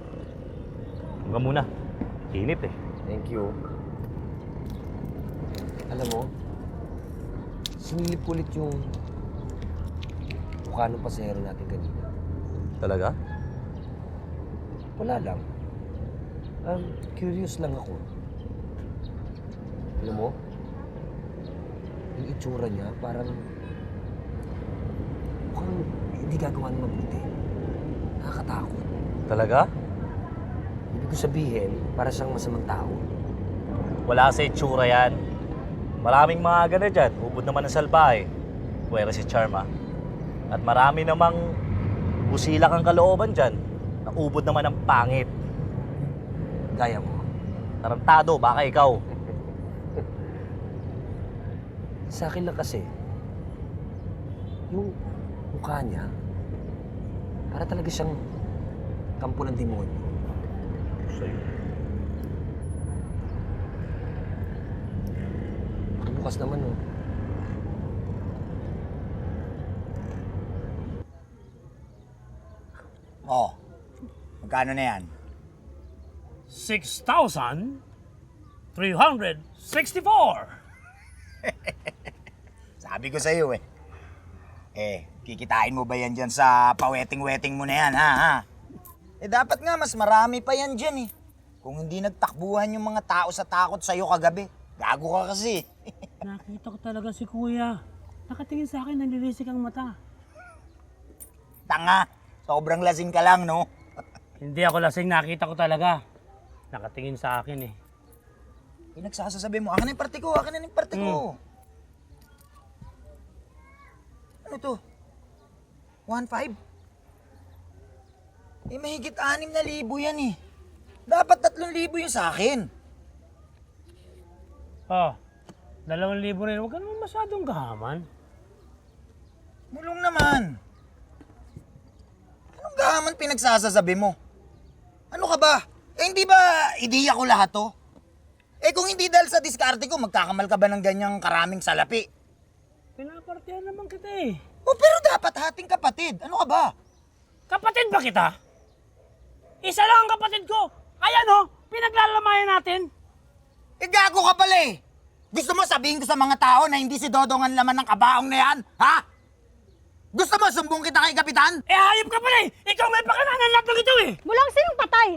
Hanggang muna. Init eh. Thank you. Alam mo, sinilip ulit yung mukha ng pasahero natin kanina. Talaga? Wala lang. Curious lang ako. Alam mo, yung itsura niya parang mukhang hindi gagawa ng mabuti. Nakakatakot. Talaga? Ibig ko sabihin, para siyang masamang tao. Wala sa itsura yan. Maraming mga gana dyan. Ubod naman ng salbahe. Pwera si Charma. At marami namang busilak ang kalooban dyan. Na ubod naman ng pangit. Gaya mo. Tarantado, baka ikaw. Sa akin lang kasi, yung mukha niya, para talaga siyang kampo ng demonyo. Sa'yo. Bukas naman, oh. Oh, magkano na yan? 6,364. Sabi ko sa'yo kikitain mo ba yan dyan sa paweting-weting mo na yan, ha? Dapat nga mas marami pa yan dyan Kung hindi nagtakbuhan yung mga tao sa takot sa'yo kagabi, gago ka kasi. Nakita ko talaga si Kuya. Nakatingin sa akin, nalilisik ang mata. Tanga, sobrang lasing ka lang, no? Hindi ako lasing, nakita ko talaga. Nakatingin sa akin Pinagsasasabi mo, akin na yung parte ko, akin na yung parte ko. Ano to? 1.5? Mahigit 6,000 yan Dapat 3,000 yung sa akin. 2,000 rin. Huwag ka naman masyadong gahaman. Mulong naman. Anong gahaman pinagsasasabi mo? Ano ka ba? Hindi ba ideya ko lahat to? Kung hindi dahil sa diskarte ko, magkakamal ka ba ng ganyang karaming salapi? Pinapartihan naman kita pero dapat hating kapatid. Ano ka ba? Kapatid ba kita? Isa lang ang kapatid ko. Ayan pinaglalamayan natin. Gago ka pala Gusto mo sabihin ko sa mga tao na hindi si Dodong ang laman ng kabaong na yan? Ha? Gusto mo sumbong kita kay Kapitan? Hayop ka pala Ikaw may pakalanan lahat ng ito Mulang sinong patay?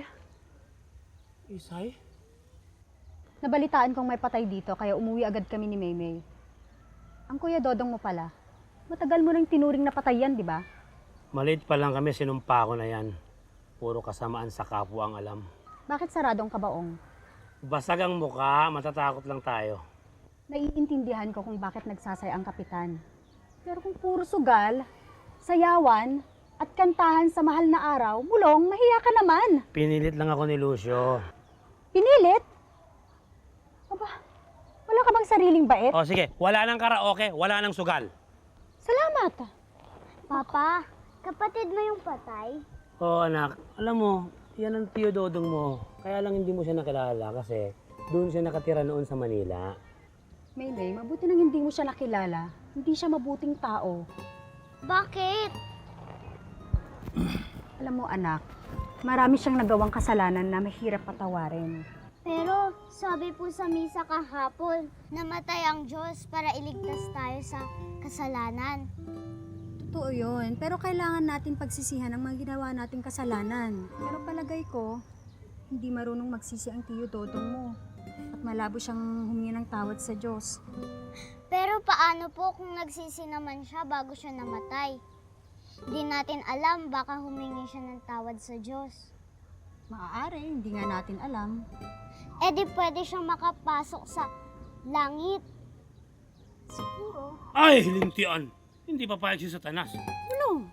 Isay? Nabalitaan kong may patay dito kaya umuwi agad kami ni Maymay. Ang Kuya Dodong mo pala. Matagal mo nang tinuring na patay yan, di ba? Maliit pa lang kami, sinumpa ko na yan. Puro kasamaan sa kapwa ang alam. Bakit saradong kabaong? Basag ang mukha, matatakot lang tayo. Naiintindihan ko kung bakit nagsasay ang kapitan. Pero kung puro sugal, sayawan, at kantahan sa mahal na araw, bulong, mahiya ka naman. Pinilit lang ako ni Lucio. Pinilit? Aba, wala ka bang sariling bait? Sige, wala nang karaoke, wala nang sugal. Salamat. Papa, kapatid mo yung patay? Anak, alam mo, yan ang tiyo Dodong mo. Kaya lang hindi mo siya nakilala kasi doon siya nakatira noon sa Manila. Maymay, mabuti nang hindi mo siya nakilala. Hindi siya mabuting tao. Bakit? Alam mo anak, marami siyang nagawang kasalanan na mahirap patawarin. Pero sabi po sa misa kahapon, namatay ang Diyos para iligtas tayo sa kasalanan. Totoo yun, pero kailangan natin pagsisihan ang mga ginawa nating kasalanan. Pero palagay ko, hindi marunong magsisi ang tiyo Dodong mo. At malabo siyang humingi ng tawad sa Diyos. Pero paano po kung nagsisi naman siya bago siya namatay? Di natin alam, baka humingi siya ng tawad sa Diyos. Maaari, hindi nga natin alam. Di pwede siyang makapasok sa langit. Siguro. Ay, lintian! Hindi papayag si Satanas. Ano?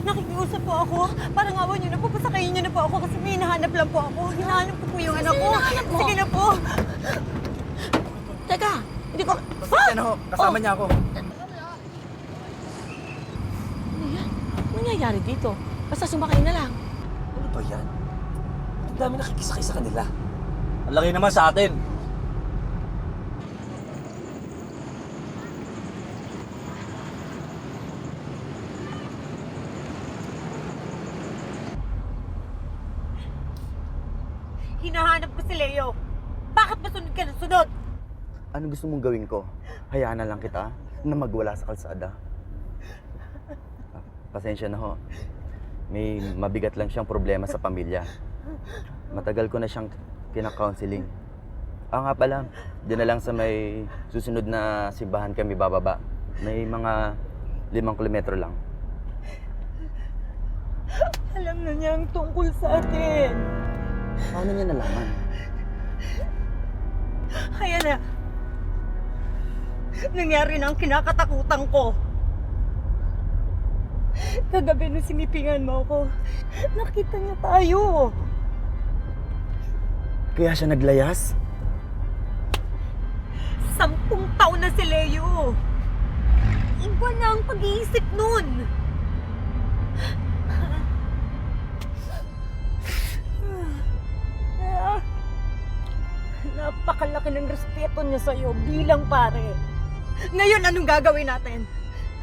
Nakikiusap po ako. Parang awan niyo na po. Pasakayin niyo na po ako kasi may hinahanap lang po ako. Hinahanap ko po yung anak ko. Sige na po. Teka, hindi ko... Pasensya na ho, kasama niya ako. Ano yan? Ano nangyayari dito? Basta sumakay na lang. Ano ba yan? Ang dami nakikisakay sa kanila. Ang laki naman sa atin. Hinahanap ko si Leo. Bakit ba sunod ka ng sunod? Ano gusto mong gawin ko? Hayaan na lang kita na magwala sa kalsada. Pasensya na ho. May mabigat lang siyang problema sa pamilya. Matagal ko na siyang kina-counseling. Nga pala, diyan na lang sa may susunod na simbahan kami bababa. May mga 5 kilometro lang. Alam na niya ang tungkol sa atin. Paano niya nalaman? Kaya na. Nangyari na ang kinakatakutan ko. Kagabi nung sinipingan mo ako, nakita niya tayo. Kaya siya naglayas? 10 taon na si Leo. Iba na ang pag-iisip nun. Napakalaki ng respeto niya sa'yo bilang pare. Ngayon, anong gagawin natin?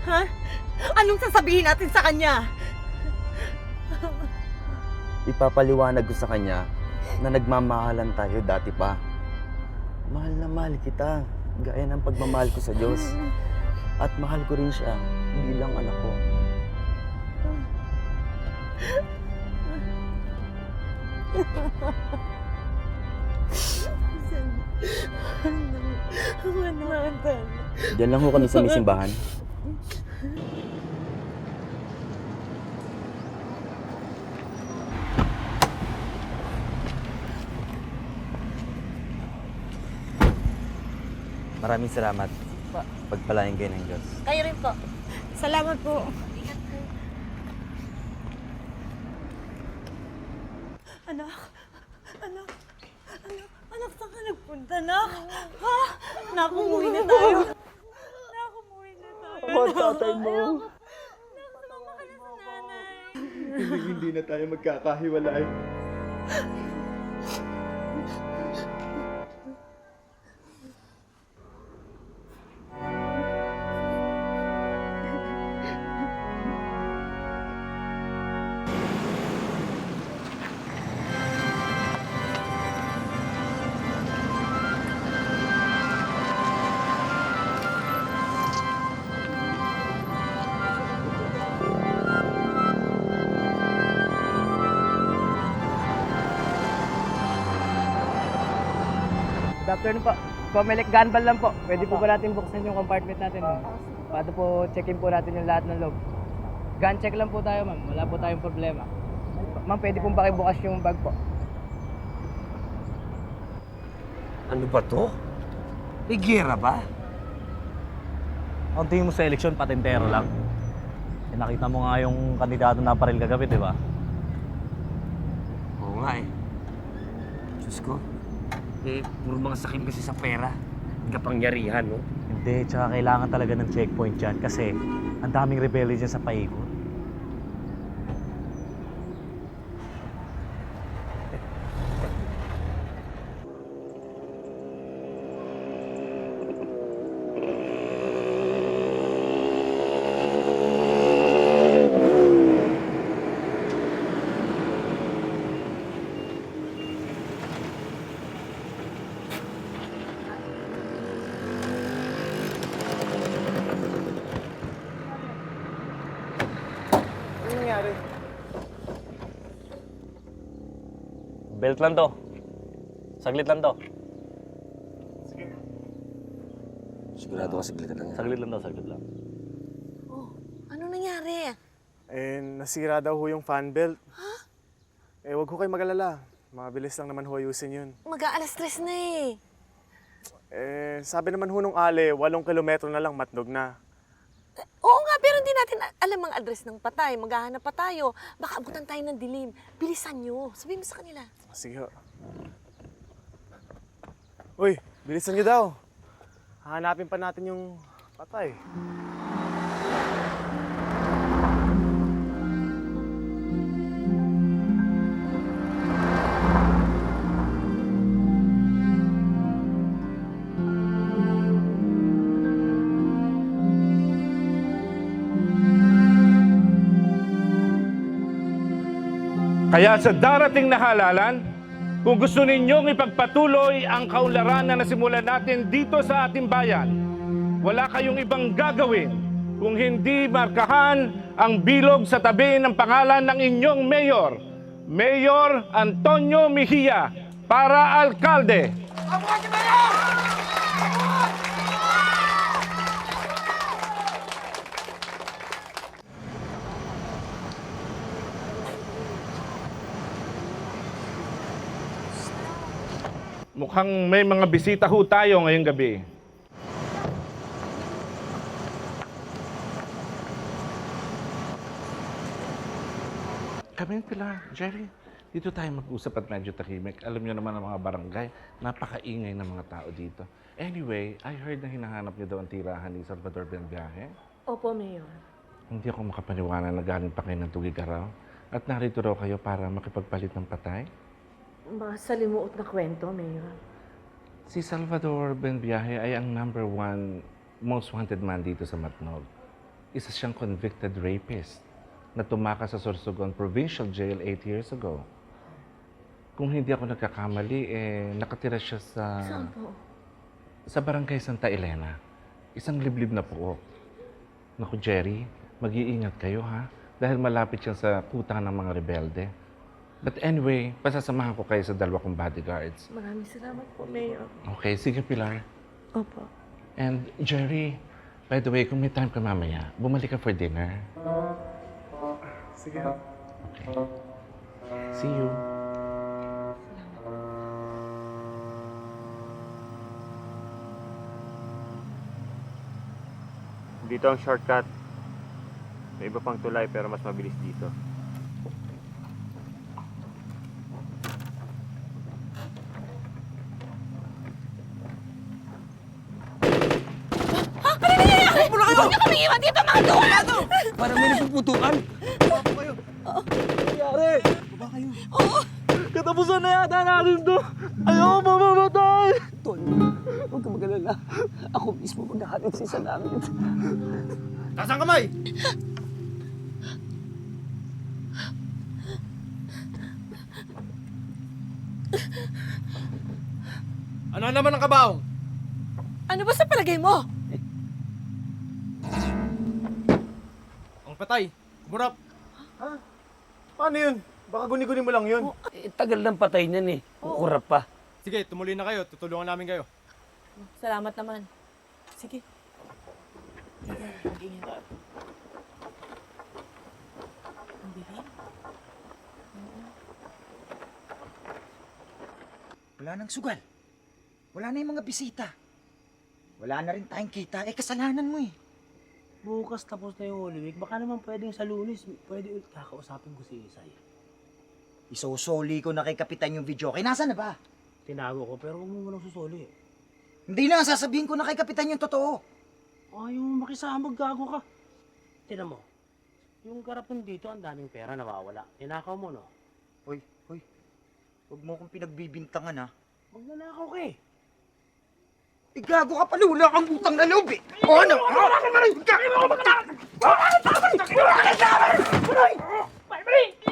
Ha? Anong sasabihin natin sa kanya? Ipapaliwanag ko sa kanya na nagmamahalan tayo dati pa. Mahal na mahal kita, gaya ng pagmamahal ko sa Diyos. At mahal ko rin siya bilang anak ko. Diyan lang ho kami sa may simbahan. Maraming salamat. Pagpalain kayo ng Diyos. Kayo rin po. Salamat po. Anak, saan ka nagpunta, anak? Ha? Naku, umuwi na tayo. Naku, umuwi na tayo. Ako ang tatay mo. Naku, sumama ka na sa nanay. Hindi na tayo magkakahiwalay. Good afternoon po. Comelec Gunball lang po. Pwede po ba natin buksan yung compartment natin, ma'am? Para po check-in po natin yung lahat ng loob. Gun check lang po tayo, ma'am. Wala po tayong problema. Ma'am, pwede pong pakibukas yung bag po. Ano ba to? May gera ba? Ang tingin mo sa eleksyon, patentero lang. Eh, nakita mo nga yung kandidato na paril kagabi, di ba? Oo nga eh. Diyos ko. Eh, puro mga sakim kasi sa pera. Kapangyarihan, no? Hindi, tsaka kailangan talaga ng checkpoint dyan kasi ang daming rebelde dyan sa paikot. Belt lang to. Saglit lang to. Sigurado ka saglit lang yan. Saglit lang to, saglit lang. Ano nangyari? Eh, nasira daw ho yung fan belt. Ha? Eh, wag ho kayo mag-alala. Mabilis lang naman ho ayusin yun. Mag-aalas 3 na eh. Eh, sabi naman ho nung Ale, 8 kilometro na lang matnog na. Oo nga, pero hindi natin alam ang address ng patay. Maghahanap pa tayo. Baka abutan tayo ng dilim. Bilisan nyo. Sabihin mo sa kanila. Sige ho. Uy, bilisan niyo daw. Hahanapin pa natin yung patay. Kaya sa darating na halalan, kung gusto ninyong ipagpatuloy ang kaunlaran na nasimulan natin dito sa ating bayan, wala kayong ibang gagawin kung hindi markahan ang bilog sa tabi ng pangalan ng inyong mayor, Mayor Antonio Mejia, para alkalde. Mukhang may mga bisita ho tayo ngayong gabi. Come in, Pilar. Jerry. Dito tayo mag-usap at medyo tahimik. Alam niyo naman ang mga barangay, napakaingay ng mga tao dito. Anyway, I heard na hinahanap niyo daw ang tirahan ni Salvador Benviaje. Opo, Mayor. Hindi ako makapaniwala na galing pa kayo ng Tugigaraw. At narito raw kayo para makipagpalit ng patay. Mga salimuot na kwento, Mayor. Si Salvador Benviaje ay ang #1 most wanted man dito sa Matnog. Isa siyang convicted rapist na tumakas sa Sorsogon Provincial Jail 8 years ago. Kung hindi ako nagkakamali, nakatira siya sa... Saan po? Sa barangay Santa Elena. Isang liblib na puok. Naku, Jerry, mag-iingat kayo ha. Dahil malapit yan sa kuta ng mga rebelde. But anyway, pasasamahan ko kayo sa 2 kong bodyguards. Maraming salamat po, Mayor. Okay, sige Pilar. Opo. And Jerry, by the way, kung may time ka mamaya, bumalik ka for dinner. Sige. Okay. See you. Dito ang shortcut. May iba pang tulay pero mas mabilis dito. Huwag niyo kami iwan dito, mga duwag! Parang may nagpuputukan. Nangyari? Baba kayo. Katapusan na yata natin to. Ayoko mamamatay. Tol, huwag ka mag-alala. Ako mismo maghahatid sa isa namin. Taas ang kamay! Ano naman ang kabaong? Ano ba sa palagay mo? Ang patay. Murap. Ha? Paano yun? Baka guni-guni mo lang yun. Tagal ng patay niyan eh. Kukurap pa. Sige, tumuloy na kayo. Tutulungan namin kayo. Salamat naman. Sige. Mag-ingat. Ang bilis. Wala nang sugal. Wala na yung mga bisita. Wala na rin tayong kita. Kasalanan mo eh. Bukas tapos na yung Holy Week. Baka naman pwedeng sa Lunes, pwede ulit kakausapin ko si Isay. Isosoli ko na kay Kapitan yung video. Nasaan na ba? Tinago ko, pero huwag mo munang susuli. Hindi na, sasabihin ko na kay Kapitan yung totoo. Ayaw mo makisama, gago ka. Tinan mo, yung garapon dito, ang daming pera nawawala. Tinakaw mo, no? Hoy. Huwag mo akong pinagbibintangan ha. Magnanakaw ka eh. Gago ka pala, wala kang utang na loob eh. O ano? O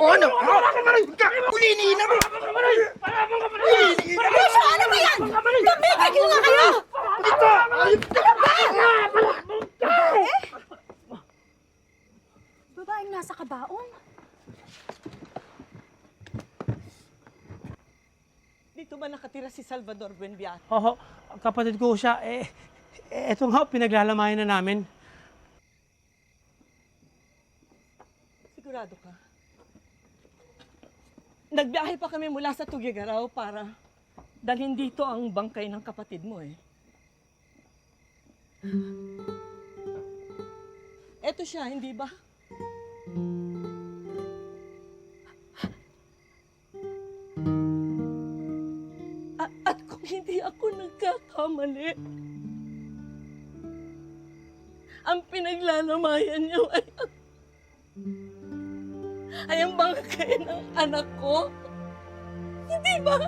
ano? Ulinihin na mo! Ano ba yan? Tumigil nga kayo! Babaeng nasa kabaong. Dito ba nakatira si Salvador Benviaje? Oo, kapatid ko siya. Eto nga, pinaglalamayan na namin. Sigurado ka? Nagbiyahe pa kami mula sa Tugigaraw para dalhin dito ang bangkay ng kapatid mo eh. Eto siya, hindi ba? At kung hindi ako nagkakamali, ang pinaglalamayan niyo ay ang bangkay ng anak ko. Hindi ba?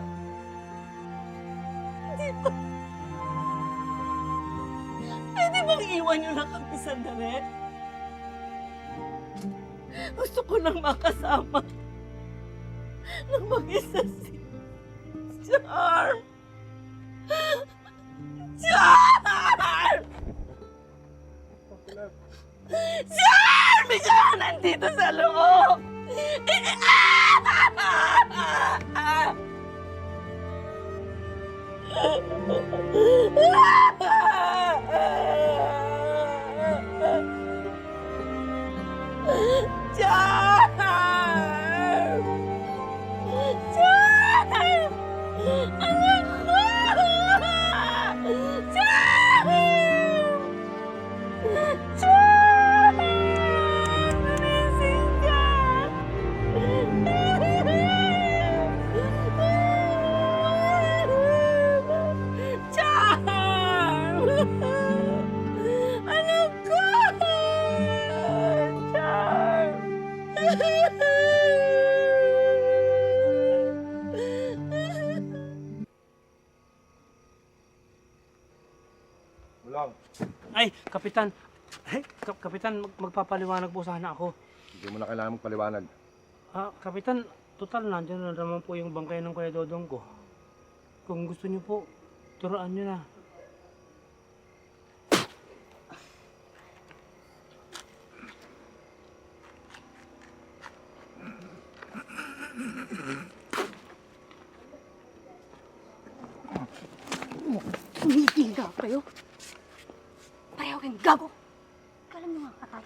Hindi ba? Pwede bang iwan niyo lang kami sandali? Gusto ko nang makasama nang mag-isa si Charm! Charm! Charm! May siya nandito sa loob! Charm! Charm! Anak ko! Charm! Charm! Gumising ka! Bulong. Ay, Kapitan. Ay, Kapitan, magpapaliwanag po sana ako. Hindi mo na kailangan magpaliwanag. Kapitan, total nandiyan na naman po yung bangkay ng Kuya Dodong ko. Kung gusto niyo po, turuan niyo na. Tumigil ka kayo. Pareho kayong gago. Kala nyo nga katay.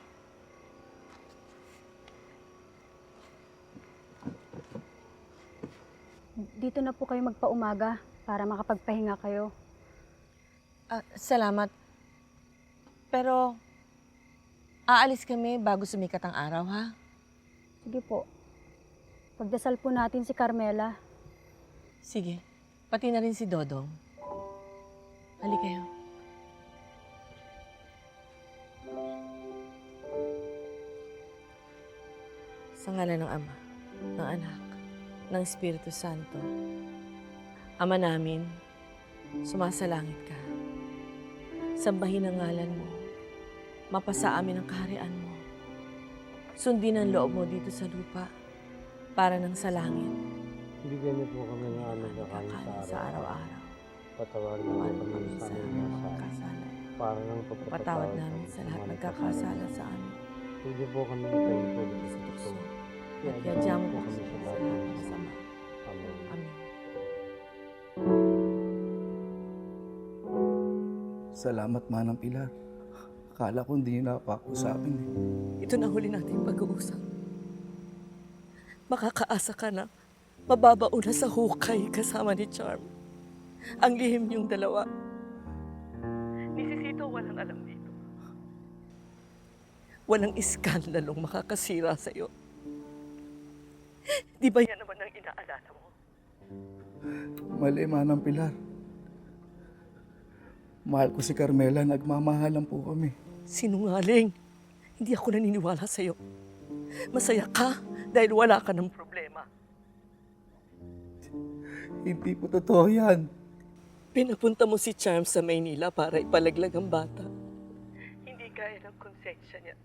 Dito na po kayo magpaumaga para makapagpahinga kayo. Salamat. Pero, aalis kami bago sumikat ang araw, ha? Sige po. Pagdasal po natin si Carmela. Sige. Pati na rin si Dodong. Hali kayo. Sa ngalan ng Ama, ng Anak, ng Espiritu Santo, Ama namin, sumasalangit ka. Sambahin ang ngalan mo. Mapasa amin ang kaharian mo. Sundin ang loob mo dito sa lupa para nang sa langit. Bigyan niyo po kami ng aming kakain sa araw-araw. Patawarin niyo kami sa aming kasala. para ng Patawad namin sa lahat nagkakasala sa amin. Hindi po kami nagtayong sa tukso. At yadya mo po kami sa lahat ng masama. Amen. Amen. Salamat, Manang Pilar. Akala ko hindi niyo napakausapin eh. Ito na huli nating pag-uusap. Makakaasa ka na mababauna sa hukay kasama ni Charm. Ang lihim niyong dalawa. Ni Sisito walang alam dito. Walang iskandalong makakasira sa'yo. Di ba yan naman ang inaalala mo? Mali, Manang Pilar. Mahal ko si Carmela, nagmamahalan po kami. Sinungaling. Hindi ako naniniwala sa'yo. Masaya ka dahil wala ka ng problema. Hindi po totoo yan. Pinapunta mo si Charm sa Maynila para ipalaglag ang bata. Hindi kaya ng konsensya niya.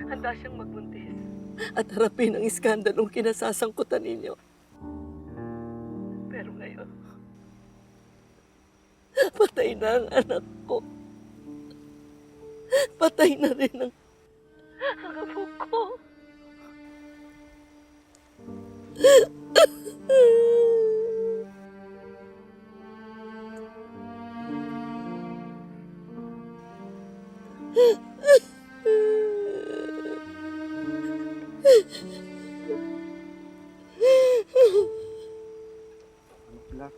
Handa siyang magbuntis at harapin ang iskandalong kinasasangkutan ninyo. Pero ngayon, patay na ang anak ko. Patay na rin ang apo ko. Pilar.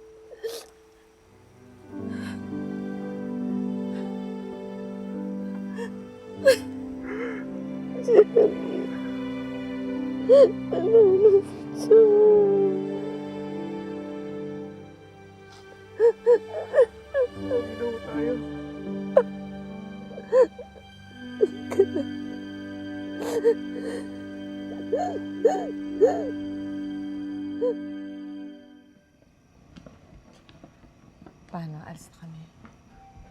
Paano? Alis na kami.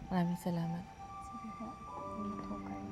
Maraming salamat. Sige po. Ingat po kayo.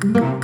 Thank you.